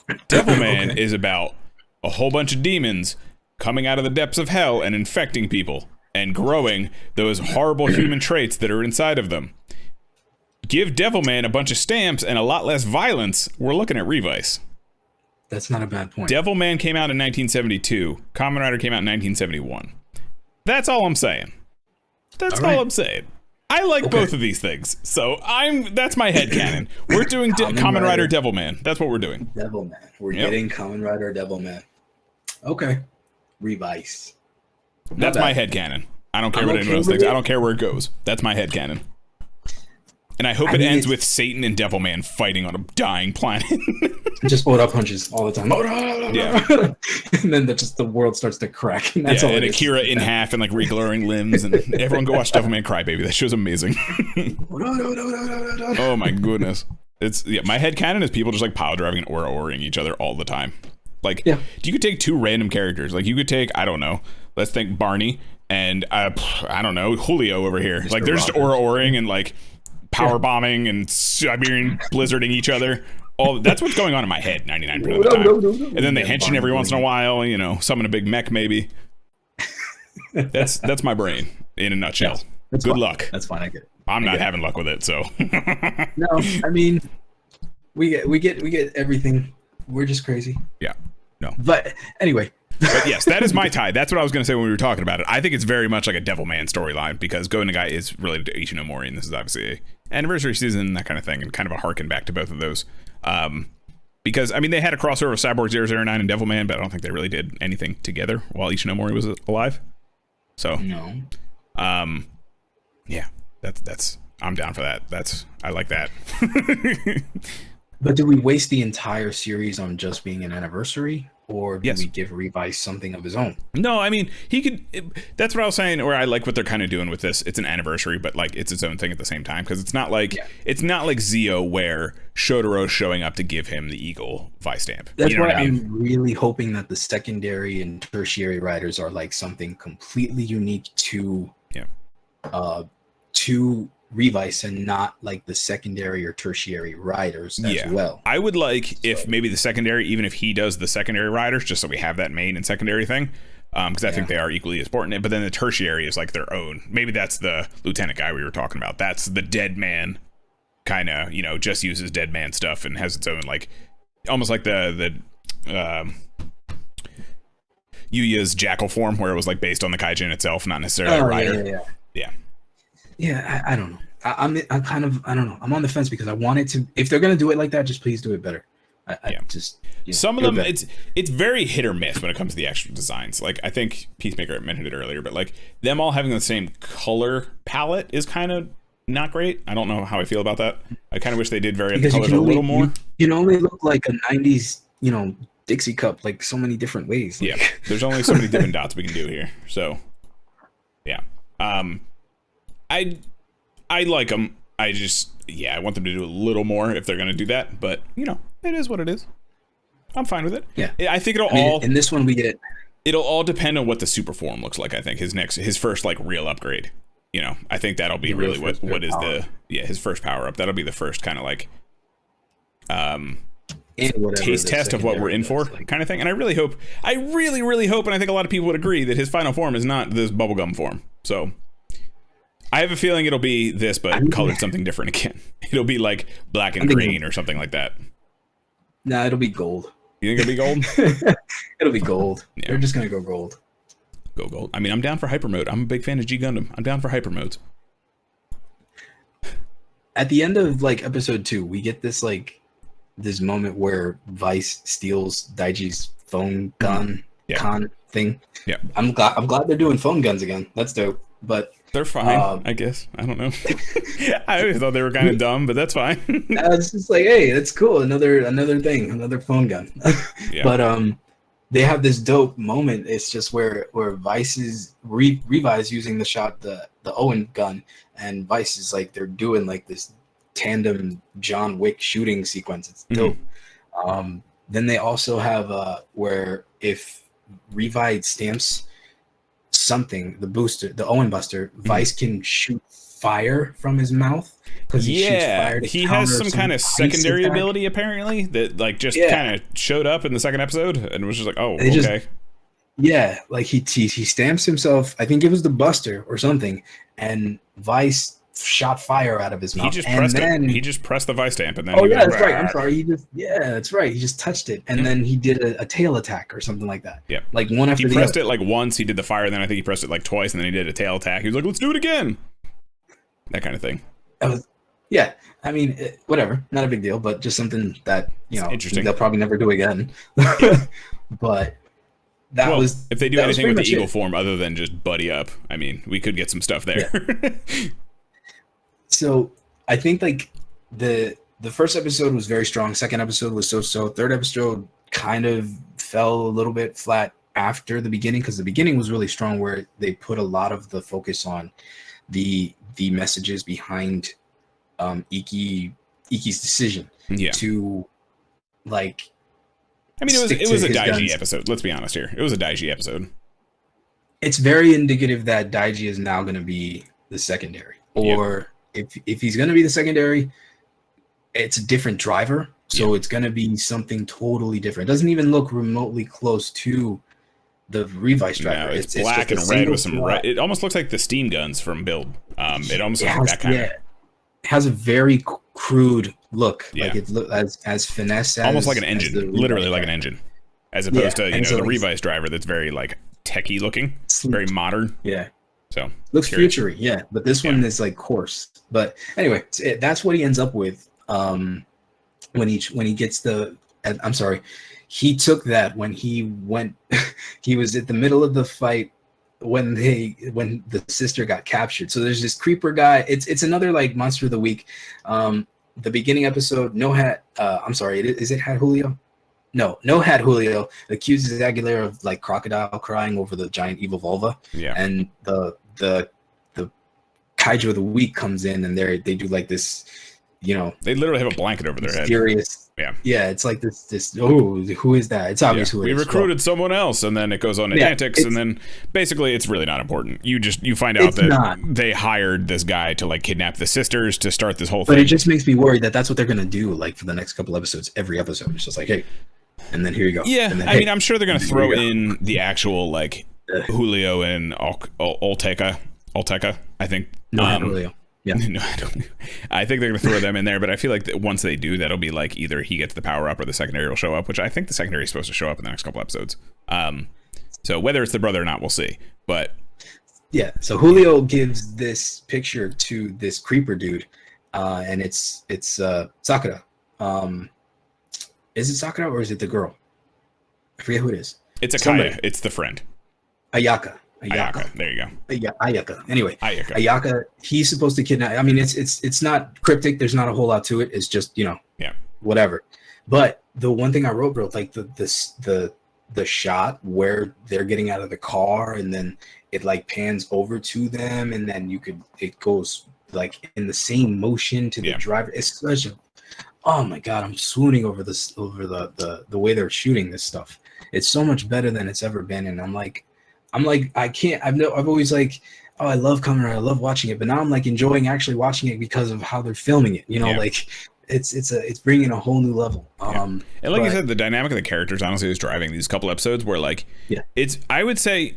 Devilman is about a whole bunch of demons coming out of the depths of hell and infecting people and growing those horrible human traits that are inside of them. Give Devilman a bunch of stamps and a lot less violence, we're looking at Revice. That's not a bad point. Devilman came out in 1972. Kamen Rider came out in 1971. That's all I'm saying. That's all I'm saying. I like both of these things, so that's my headcanon. We're doing Kamen Rider Devilman. That's what we're doing. Devilman. We're getting Kamen Rider Devilman. Okay. Revice. That's my headcanon. I don't care what anyone else thinks. I don't care where it goes. That's my headcanon. And I hope it ends with Satan and Devilman fighting on a dying planet. Just Oda punches all the time. Yeah. And then the world starts to crack. And that's all and Akira in half and like reglowing limbs. And everyone go watch Devilman Crybaby. That show's amazing. Oh my goodness. My headcanon is people just like pile driving and aura-oraing each other all the time. Like, you could take two random characters. Like, you could take, I don't know, let's think Barney and, I don't know, Julio over here. Like, they're just aura-oraing and like power bombing and Siberian blizzarding each other. That's what's going on in my head 99% of the time. And then they henshin every once in a while, you know, summon a big mech maybe. That's my brain in a nutshell. Good luck. That's fine. I get it. I'm not having luck with it, so. No, I mean, we get everything. We're just crazy. Yeah. No. But anyway. But yes, that is my tie. That's what I was going to say when we were talking about it. I think it's very much like a Devilman storyline because Go Nagai is related to Ishinomori, and this is obviously a anniversary season, that kind of thing, and kind of a harken back to both of those. Because, I mean, they had a crossover of Cyborg 009 and Devilman, but I don't think they really did anything together while Ishinomori was alive. So, no. Yeah, that's I'm down for that. I like that. But do we waste the entire series on just being an anniversary? Or do we give Revice something of his own? No, I mean, that's what I was saying, or I like what they're kind of doing with this. It's an anniversary, but like it's its own thing at the same time. Because it's not like Zio where Shotaro's showing up to give him the Eagle Vice stamp. That's why I'm really hoping that the secondary and tertiary riders are like something completely unique to Revice and not like the secondary or tertiary riders as well. I would like if maybe the secondary, even if he does the secondary riders, just so we have that main and secondary thing, because I think they are equally as important. But then the tertiary is like their own. Maybe that's the lieutenant guy we were talking about. That's the dead man, kind of, you know, just uses dead man stuff and has its own, like, almost like the Yuya's jackal form, where it was like based on the kaijin itself, not necessarily a rider. Yeah, I don't know. I don't know. I'm on the fence because I want it to. If they're gonna do it like that, just please do it better. Some of them, it's very hit or miss when it comes to the actual designs. Like, I think Peacemaker mentioned it earlier, but like them all having the same color palette is kind of not great. I don't know how I feel about that. I kind of wish they did vary the colors a little more. You can only look like a 90s, you know, Dixie cup like so many different ways. Yeah, there's only so many different dots we can do here. So, yeah. I like them. I want them to do a little more if they're going to do that. But, you know, it is what it is. I'm fine with it. Yeah. I think in this one we get... It'll all depend on what the super form looks like, I think. His first, like, real upgrade. You know, I think that'll be really what is his first power up. That'll be the first kind of, like, taste test of what we're in for, kind of thing. And I really hope, and I think a lot of people would agree, that his final form is not this bubblegum form. So... I have a feeling it'll be this, but colored something different again. It'll be like black and green or something like that. Nah, it'll be gold. You think it'll be gold? It'll be gold. Yeah. They're just gonna go gold. Go gold. I mean, I'm down for hyper mode. I'm a big fan of G Gundam. I'm down for hyper modes. At the end of like episode 2, we get this moment where Vice steals Daiji's phone gun con thing. Yeah, I'm glad they're doing phone guns again. That's dope. But they're fine, I guess. I don't know. I always thought they were kind of dumb, but that's fine. It's just like, hey, that's cool. Another thing, another phone gun. But they have this dope moment. It's just where Vice is Revice using the Owen gun, and Vice is like they're doing like this tandem John Wick shooting sequence. It's dope. Then they also have where if Revice stamps something, the booster, the Owen Buster, Vice can shoot fire from his mouth because he shoots fire. He has some kind of secondary ability apparently that like just kind of showed up in the second episode and was just like, oh, okay. Like he stamps himself. I think it was the Buster or something, and Vice shot fire out of his mouth. He just pressed the Vice stamp and then. Oh yeah, that's right. I'm sorry. That's right. He just touched it and then he did a tail attack or something like that. Yeah, like one after the other. He pressed it like once. He did the fire. Then I think he pressed it like twice, and then he did a tail attack. He was like, "Let's do it again." That kind of thing. I mean, whatever. Not a big deal, but just something that interesting. They'll probably never do again. But that was if they do anything with the eagle form other than just buddy up. I mean, we could get some stuff there. Yeah. So I think like the first episode was very strong. Second episode was so-so. Third episode kind of fell a little bit flat after the beginning because the beginning was really strong, where they put a lot of the focus on the messages behind Iki's decision to like. I mean, it was a Daiji episode. Let's be honest here. It was a Daiji episode. It's very indicative that Daiji is now going to be the secondary, or if he's going to be the secondary, it's a different driver. So it's going to be something totally different. It doesn't even look remotely close to the Revice driver. No, it's black and red with some red. It almost looks like the steam guns from Build. It almost looks like that kind of. It has a very crude look. Like it looks as finesse as almost like an engine, literally like an engine, as opposed to the Revice driver that's very like techie looking, very modern. Yeah. So looks futury, but this one is like coarse. But anyway, that's what he ends up with. When he gets I'm sorry, he took that when he went. He was at the middle of the fight when the sister got captured. So there's this creeper guy. It's another like monster of the week. The beginning episode, No Hat. I'm sorry, is it Hat Julio? No Hat Julio accuses Aguilera of like crocodile crying over the giant evil vulva. Yeah. And the kaiju of the week comes in and they do like this, they literally have a blanket over their head. Mysterious. Yeah, it's like this. Oh, who is that? It's obvious who it is. We recruited someone else, and then it goes on to antics, and then basically it's really not important. You find out that they hired this guy to like kidnap the sisters to start this whole thing. But it just makes me worried that that's what they're gonna do. Like for the next couple episodes, every episode, it's just like, hey, and then here you go. Yeah, then, I mean, I'm sure they're gonna throw in the actual like Julio and Olteca. I think. Not Julio. Yeah. No, I think they're going to throw them in there, but I feel like once they do, that'll be like either he gets the power up or the secondary will show up, which I think the secondary is supposed to show up in the next couple episodes. So whether it's the brother or not, we'll see. But yeah, so Julio gives this picture to this creeper dude, and it's Sakura. Is it Sakura or is it the girl? I forget who it is. It's Akaya. It's the friend. Ayaka. There you go. Ayaka. Anyway, Ayaka. Ayaka. He's supposed to kidnap. I mean, it's not cryptic. There's not a whole lot to it. It's just whatever. But the one thing I wrote, bro, like the shot where they're getting out of the car and then it like pans over to them and then it goes like in the same motion to the driver. It's such a, oh my god, I'm swooning over this, over the way they're shooting this stuff. It's so much better than it's ever been, and I'm like, I can't. I've always like, oh, I love Kamen Rider, I love watching it, but now I'm like enjoying actually watching it because of how they're filming it. You know, like it's bringing a whole new level. And like you said, the dynamic of the characters honestly is driving these couple episodes where like, it's, I would say,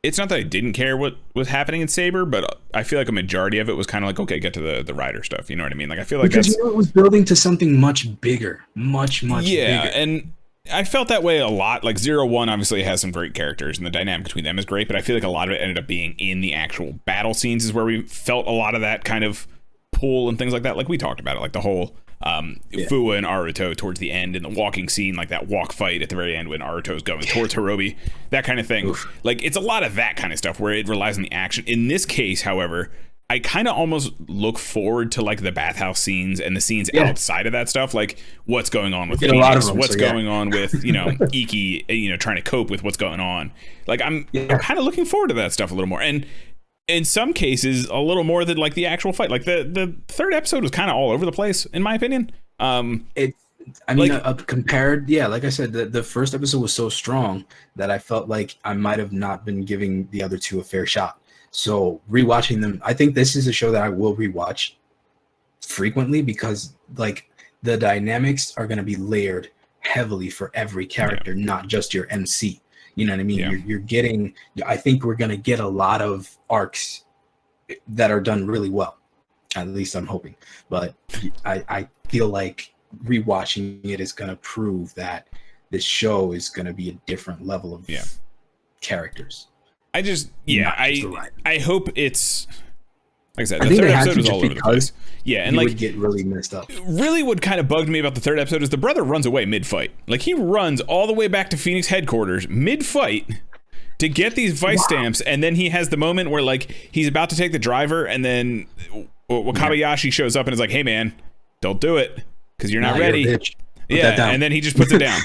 it's not that I didn't care what was happening in Saber, but I feel like a majority of it was kind of like, okay, get to the Rider stuff. You know what I mean? Like I feel like because it was building to something much bigger, much bigger. And I felt that way a lot. Like 0-1 obviously has some great characters and the dynamic between them is great, but I feel like a lot of it ended up being in the actual battle scenes is where we felt a lot of that kind of pull and things like that. Like we talked about it, like the whole Fua and Aruto towards the end and the walking scene, like that walk fight at the very end when Aruto's going towards Hirobi, that kind of thing. Oof. Like it's a lot of that kind of stuff where it relies on the action. In this case, however, I kind of almost look forward to like the bathhouse scenes and the scenes outside of that stuff, like what's going on with Phoenix, what's going on with, you know, Iki, you know, trying to cope with what's going on. Like I'm kind of looking forward to that stuff a little more, and in some cases a little more than like the actual fight. Like the third episode was kind of all over the place in my opinion. Compared, like I said, the first episode was so strong that I felt like I might have not been giving the other two a fair shot. So rewatching them, I think this is a show that I will rewatch frequently because like the dynamics are going to be layered heavily for every character, not just your MC. You know what I mean? You're getting, I think we're going to get a lot of arcs that are done really well. At least I'm hoping. But I feel like rewatching it is going to prove that this show is going to be a different level of characters. I hope it's, like I said, the third episode was all over the place. Yeah, and like would get really messed up. Really, what kind of bugged me about the third episode is the brother runs away mid-fight. Like he runs all the way back to Phoenix headquarters mid-fight to get these vice stamps, and then he has the moment where like he's about to take the driver, and then Wakabayashi shows up and is like, "Hey man, don't do it because you're not ready." And then he just puts it down.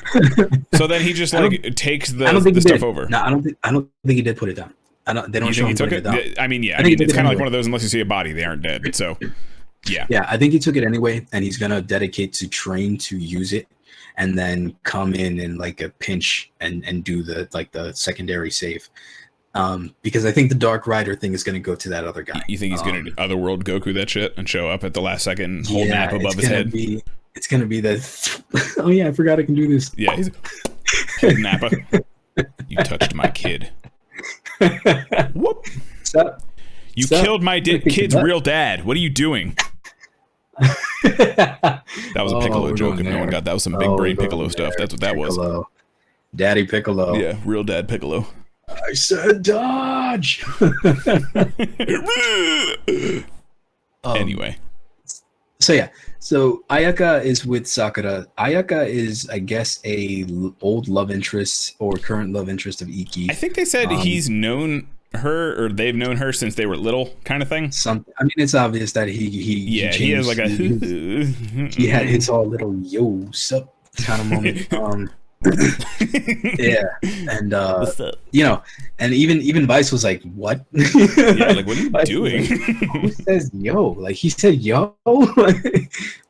So then he just like takes the stuff over. No, I don't think he did put it down. They don't show him putting it down. I mean, it's kind of like one of those. Unless you see a body, they aren't dead. So, yeah. I think he took it anyway, and he's gonna dedicate to train to use it, and then come in like a pinch and do the secondary save. Because I think the Dark Rider thing is gonna go to that other guy. You think he's gonna Otherworld Goku that shit and show up at the last second, hold nap above his head? It's gonna be that. Oh yeah, I forgot I can do this. Yeah, he's holding Nappa. You touched my kid. Whoop! You killed my kid's real dad. What are you doing? That was a Piccolo joke. If no one got that, was some big brain Piccolo stuff. That's what that was. Daddy Piccolo. Yeah, real dad Piccolo. I said dodge. Anyway. So Ayaka is with Sakura. Ayaka is, I guess, a old love interest or current love interest of Iki. I think they said he's known her, or they've known her since they were little, kind of thing. I mean, it's obvious that he has like a he had his all little yo sup kind of moment. And you know, and even Vice was like, what? Like, what are you doing? Who says yo? Like, he said yo.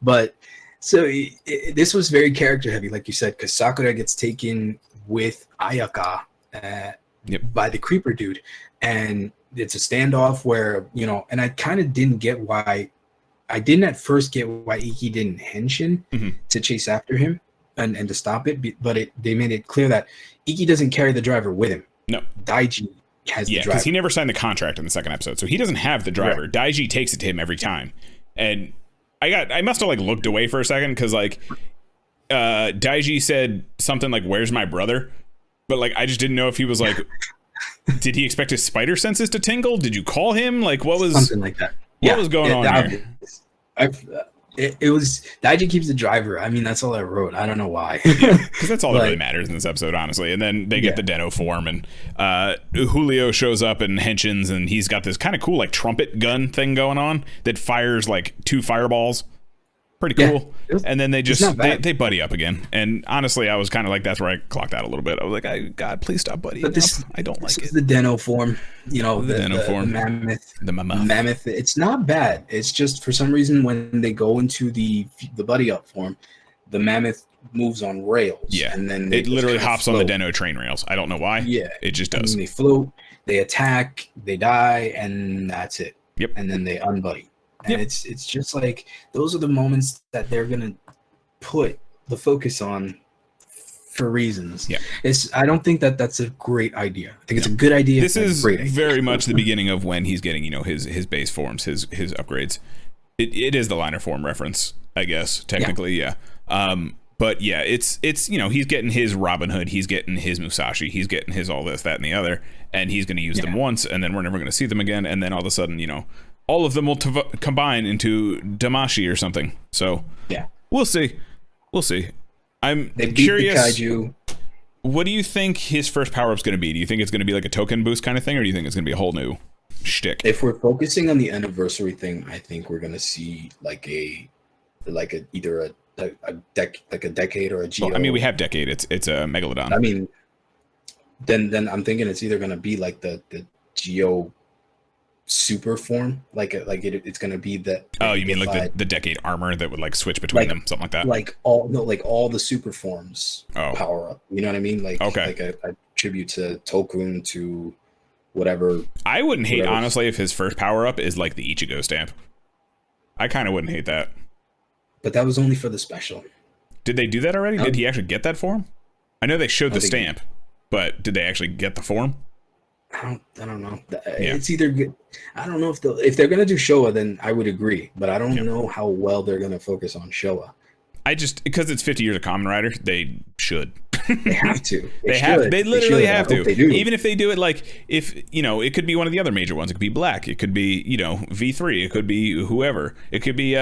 But So this was very character heavy, like you said, because Sakura gets taken with Ayaka by the creeper dude, and it's a standoff where, you know, and I kind of didn't get why. I didn't at first get why Iki didn't henshin to chase after him and to stop it, but they made it clear that Iki doesn't carry the driver with him. No, Daiji has the driver. Yeah, because he never signed the contract in the second episode, so he doesn't have the driver. Right. Daiji takes it to him every time, and I must have like looked away for a second because like Daiji said something like, "Where's my brother?" But like I just didn't know if he was like, did he expect his spider senses to tingle? Did you call him? Like what was something like that? What was going on here? It was Daiji keeps the driver. I mean, that's all I wrote. I don't know why. Because that's all that really matters in this episode, honestly. And then they get the Den-O form, and Julio shows up and henshins, and he's got this kind of cool like trumpet gun thing going on that fires like 2 fireballs. Pretty cool. And then they just they buddy up again. And honestly, I was kind of like, that's where I clocked out a little bit. I was like, God, please stop buddying up. I don't like it. The Den-O form, you know, the Den-O form, the mammoth. It's not bad. It's just for some reason when they go into the buddy up form, the mammoth moves on rails. Yeah, and then it literally hops on the Den-O train rails. I don't know why. Yeah, it just does. And they float, they attack, they die, and that's it. Yep. And then they unbuddy. And it's just like those are the moments that they're gonna put the focus on for reasons. Yeah, I don't think that's a great idea. I think it's a good idea. This is very much the beginning of when he's getting, you know, his base forms, his upgrades. It is the liner form reference, I guess, technically, yeah. But yeah, it's you know, he's getting his Robin Hood, he's getting his Musashi, he's getting his all this, that, and the other, and he's going to use them once, and then we're never going to see them again, and then all of a sudden, you know, all of them will combine into Damashi or something. So yeah, we'll see. I'm curious. The kaiju. What do you think his first power up is going to be? Do you think it's going to be like a token boost kind of thing, or do you think it's going to be a whole new shtick? If we're focusing on the anniversary thing, I think we're going to see either a decade or a geo. Well, I mean, we have decade. It's a megalodon. I mean, then I'm thinking it's either going to be like the geo super form, it's going to be the you mean like the decade armor that would like switch between them, something like that, like all the super forms power up, you know what I mean, like a tribute to Tokun, to whatever. I wouldn't hate honestly if his first power up is like the Ichigo stamp. I kind of wouldn't hate that, but that was only for the special. Did they do that already? Did he actually get that form? I know they showed the stamp, but did they actually get the form? I don't know. It's either good. I don't know if they're gonna do Showa, then I would agree, but I don't know how well they're gonna focus on Showa. I just, because it's 50 years of Kamen Rider, they should. They have to. They literally have to. Even if they do it like, if, you know, it could be one of the other major ones. It could be Black. It could be, you know, V3. It could be whoever. It could be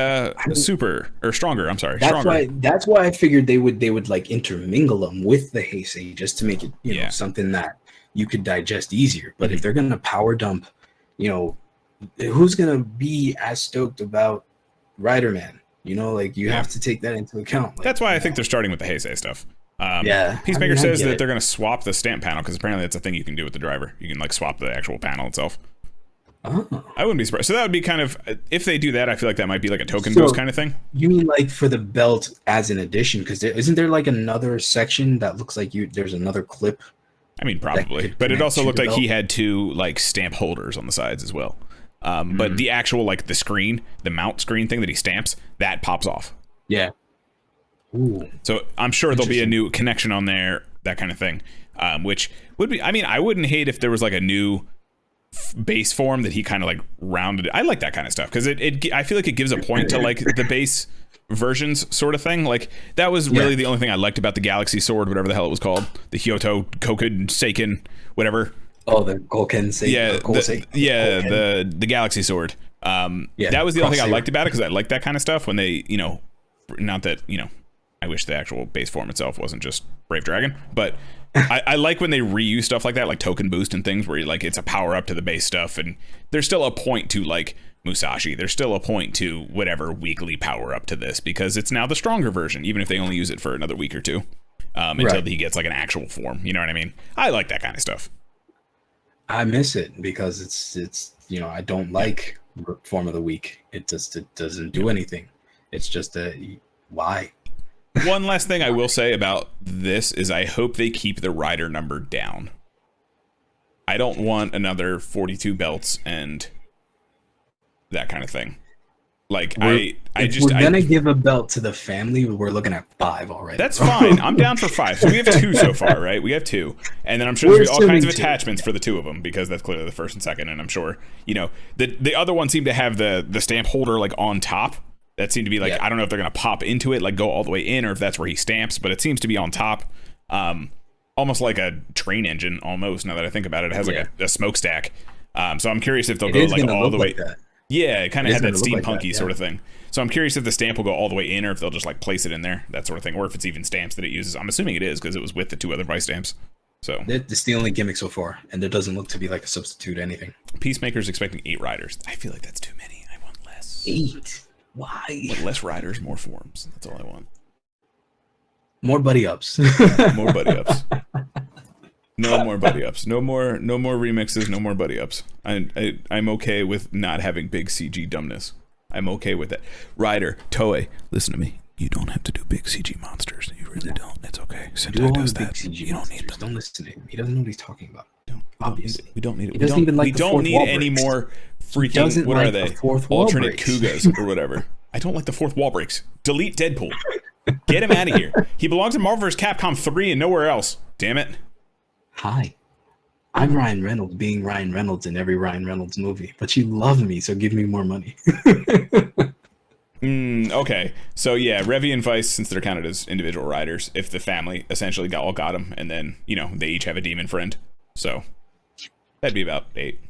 Super or Stronger. I'm sorry. That's why I figured they would like intermingle them with the Heisei just to make it, you know, something that you could digest easier. But if they're gonna power dump, you know, who's gonna be as stoked about Rider Man? You know, like you have to take that into account. Like, that's why I think they're starting with the Heisei stuff. Peacemaker says that they're gonna swap the stamp panel because apparently that's a thing you can do with the driver. You can like swap the actual panel itself. Oh. I wouldn't be surprised. So that would be kind of, if they do that, I feel like that might be like a token boost kind of thing. You mean like for the belt as an addition? Because isn't there like another section that looks like there's another clip? I mean, probably, but it also looked like he had 2 like stamp holders on the sides as well. But the actual like the screen, the mount screen thing that he stamps, that pops off. Yeah. Ooh. So I'm sure there'll be a new connection on there, that kind of thing, which would be. I mean, I wouldn't hate if there was like a new base form that he kind of like rounded. I like that kind of stuff because I feel like it gives a point to like the base versions sort of thing. Like that was really the only thing I liked about the Galaxy Sword, whatever the hell it was called, the Hyoto Koken Seiken, whatever. Oh, the Koken Seiken. The Galaxy Sword. That was the only thing I liked about it because I like that kind of stuff when they, you know, not that, you know, I wish the actual base form itself wasn't just Brave Dragon, but I like when they reuse stuff like that, like token boost and things where like it's a power up to the base stuff, and there's still a point to like Musashi. There's still a point to whatever weekly power up to this because it's now the stronger version, even if they only use it for another week or two until he gets like an actual form. You know what I mean? I like that kind of stuff. I miss it because it's you know, I don't like form of the week. It doesn't do anything. It's just Why? One last thing I will say about this is I hope they keep the rider number down. I don't want another 42 belts and that kind of thing. Like, we're gonna give a belt to the family, we're looking at 5 already. That's fine. I'm down for 5. So we have 2 so far, right? We have 2. And then I'm sure there's all kinds of attachments for the 2 of them, because that's clearly the first and second. And I'm sure, you know, the other one seemed to have the stamp holder like on top. That seemed to be like, I don't know if they're gonna pop into it, like go all the way in, or if that's where he stamps, but it seems to be on top. Almost like a train engine, almost, now that I think about it. It has like a smokestack. So I'm curious if they'll go like all the way. Like yeah, it kind of had that steampunky sort of thing. So I'm curious if the stamp will go all the way in, or if they'll just like place it in there, that sort of thing, or if it's even stamps that it uses. I'm assuming it is, because it was with the 2 other Vice stamps. So it's the only gimmick so far, and there doesn't look to be like a substitute or anything. Peacemaker's expecting 8 riders. I feel like that's too many. I want less. 8? Why? Less riders, more forms. That's all I want. More buddy ups. More buddy ups. No more buddy ups. No more remixes. No more buddy ups. I'm okay with not having big CG dumbness. I'm okay with that. Rider, Toei, listen to me. You don't have to do big CG monsters. You really don't. It's okay. Sentai does that. You don't need them. Don't listen to him. He doesn't know what he's talking about. Obviously, we don't need it. We don't need any more freaking. What are they? Alternate Kugas or whatever. I don't like the 4th wall breaks. Delete Deadpool. Get him out of here. He belongs in Marvel vs. Capcom 3 and nowhere else. Damn it. Hi. I'm Ryan Reynolds, being Ryan Reynolds in every Ryan Reynolds movie. But you love me, so give me more money. Okay. So yeah, Revy and Vice, since they're counted as individual riders, if the family essentially all got them, and then, you know, they each have a demon friend. So that'd be about 8.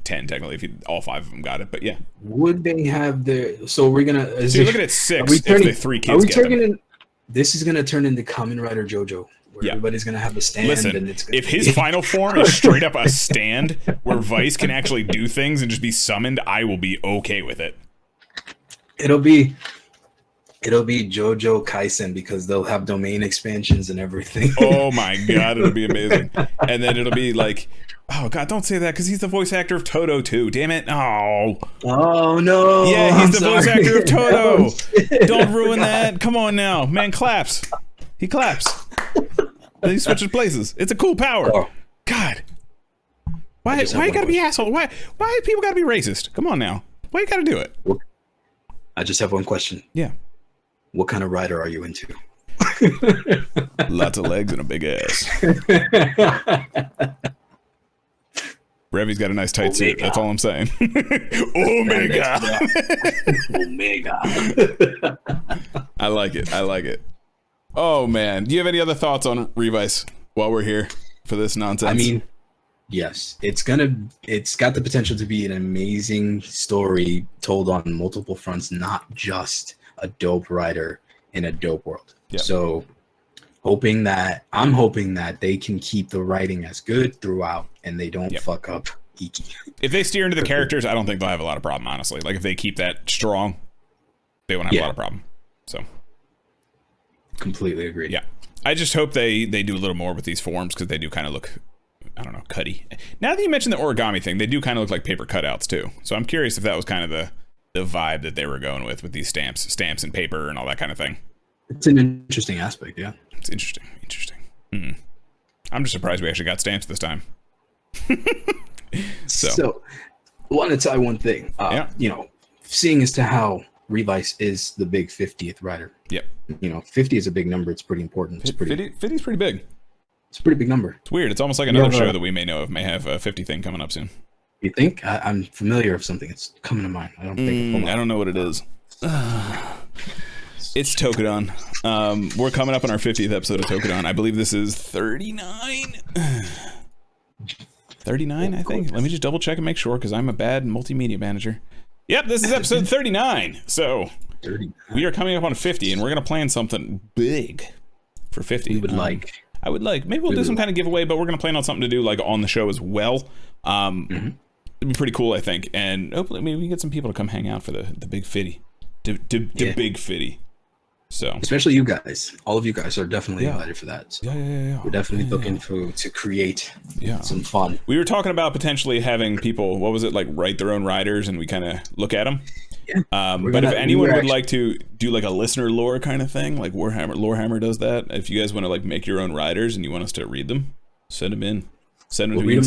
10 technically if all 5 of them got it, but yeah. Would they have their? So we're gonna. So you're looking at 6 if the 3 kids get them. This is gonna turn into Kamen Rider JoJo, where everybody's gonna have a stand. Listen, and it's gonna if his final form is straight up a stand where Vice can actually do things and just be summoned, I will be okay with it. It'll be JoJo Kaisen, because they'll have domain expansions and everything. Oh my god, it'll be amazing. And then it'll be like, oh god, don't say that, because he's the voice actor of Toto too. Damn it! Oh no! Yeah, he's the voice actor of Toto. Don't ruin that. Come on now, man claps. He claps. And he switches places. It's a cool power. God, why you gotta be asshole? Why people gotta be racist? Come on now, why you gotta do it? I just have one question. Yeah. What kind of rider are you into? Lots of legs and a big ass. Revy's got a nice tight suit. That's all I'm saying. Omega. Omega. I like it. Oh man, do you have any other thoughts on Revice while we're here for this nonsense? I mean, yes, it's got the potential to be an amazing story told on multiple fronts, not just a dope rider in a dope world. Yep. So I'm hoping that they can keep the writing as good throughout, and they don't fuck up Iki. If they steer into the characters, I don't think they'll have a lot of problem, honestly. Like, if they keep that strong, they won't have a lot of problem. So completely agree. Yeah, I just hope they do a little more with these forms, because they do kind of look, I don't know, cutty. Now that you mentioned the origami thing, they do kind of look like paper cutouts too. So I'm curious if that was kind of the vibe that they were going with these stamps and paper and all that kind of thing. It's an interesting aspect. Yeah, it's interesting. I'm just surprised we actually got stamps this time. So I want to tell you one thing. You know, seeing as to how Revice is the big 50th rider. Yep. You know, 50 is a big number. It's pretty important. It's 50 is pretty big. It's a pretty big number. It's weird. It's almost like another show that we may know of may have a 50 thing coming up soon. You think? I'm familiar of something. It's coming to mind. I don't think. I don't know what it is. It's Tokudon. We're coming up on our 50th episode of Tokudon. I believe this is 39. 39, I think. Let me just double check and make sure, because I'm a bad multimedia manager. Yep, this is episode 39. So 39. We are coming up on 50, and we're going to plan something big for 50. I would like. Maybe we'll do some kind of giveaway, but we're going to plan on something to do like on the show as well. It'd be pretty cool, I think. And hopefully maybe we can get some people to come hang out for the big 50. The big 50. So especially you guys, all of you guys are definitely invited for that. So we're definitely looking to create some fun. We were talking about potentially having people, what was it, like write their own riders, and we kind of look at them. But if anyone would like to do like a listener lore kind of thing, like Lorehammer does that. If you guys want to like make your own riders and you want us to read them, send them in. Send them to me.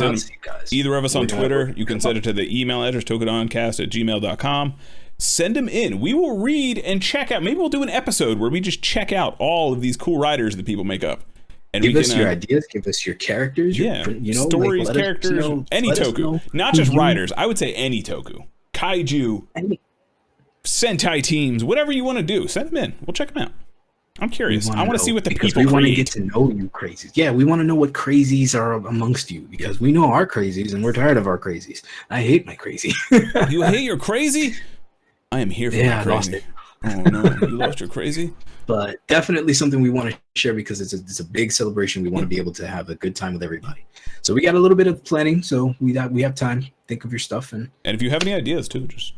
Either of us on Twitter. You can send it to the email address tokudoncast@gmail.com. Send them in. We will read and check out. Maybe we'll do an episode where we just check out all of these cool riders that people make up. And give us your ideas. Give us your characters. Stories, like, characters, any Toku, not just riders. I would say any Toku, kaiju, Sentai teams, whatever you want to do. Send them in. We'll check them out. I'm curious. I want to see what the people create. We want to get to know you crazies. Yeah, we want to know what crazies are amongst you because we know our crazies and we're tired of our crazies. I hate my crazy. You hate your crazy? I am here for my crazy. I lost it. Oh no, you lost your crazy? But definitely something we want to share because it's a big celebration. We want to be able to have a good time with everybody. So we got a little bit of planning. So we have time. Think of your stuff and if you have any ideas too, just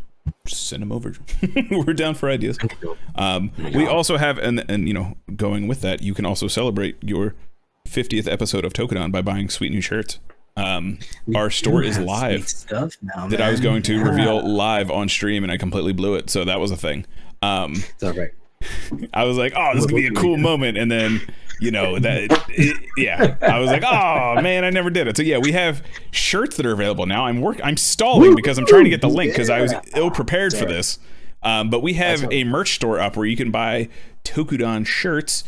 send them over. We're down for ideas. We also have, and you know, going with that, you can also celebrate your 50th episode of Tokudon by buying sweet new shirts. Our store is live. Stuff now, that I was going to reveal live on stream, and I completely blew it. So that was a thing. It's all right. I was like, oh, this is gonna be a cool moment, and then you know I was like, oh man, I never did it. So yeah, we have shirts that are available now. I'm stalling because I'm trying to get the link because I was ill prepared for this. But we have a merch store up where you can buy Tokudon shirts.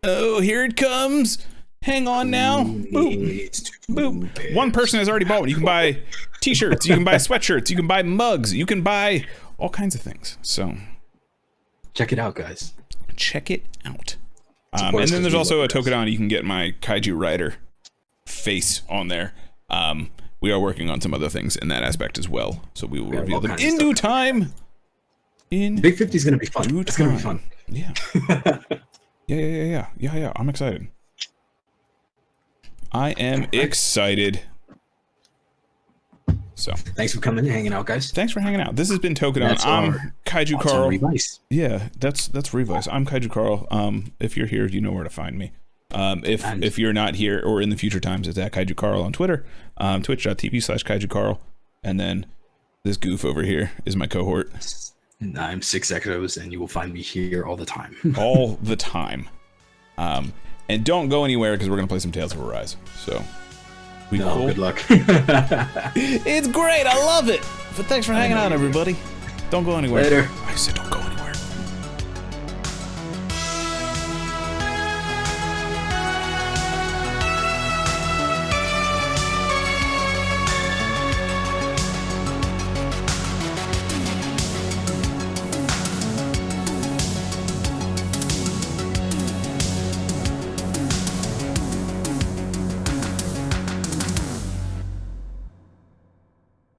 Oh, here it comes. Hang on now. Boop. Boop. One person has already bought one. You can buy t-shirts, you can buy sweatshirts, you can buy mugs, you can buy all kinds of things. So check it out, guys. Check it out. And then there's also a Tokudon. You can get my Kaiju Rider face on there. We are working on some other things in that aspect as well. So we will reveal them in due time. Big 50 is going to be fun. It's going to be fun. Yeah. Yeah. I'm excited. I am excited. So thanks for coming and hanging out, guys. Thanks for hanging out. This has been Tokudon. I'm Kaiju Carl. Revice. Yeah, that's Revice. I'm Kaiju Carl. If you're here, you know where to find me. If you're not here or in the future times, it's at Kaiju Carl on Twitter, twitch.tv/Kaiju Carl, and then this goof over here is my cohort. And I'm 6 Exos, and you will find me here all the time. All the time. And don't go anywhere because we're gonna play some Tales of Arise. So. Cool? Good luck. It's great. I love it. But thanks for hanging out, everybody. Don't go anywhere. Later. I said don't go.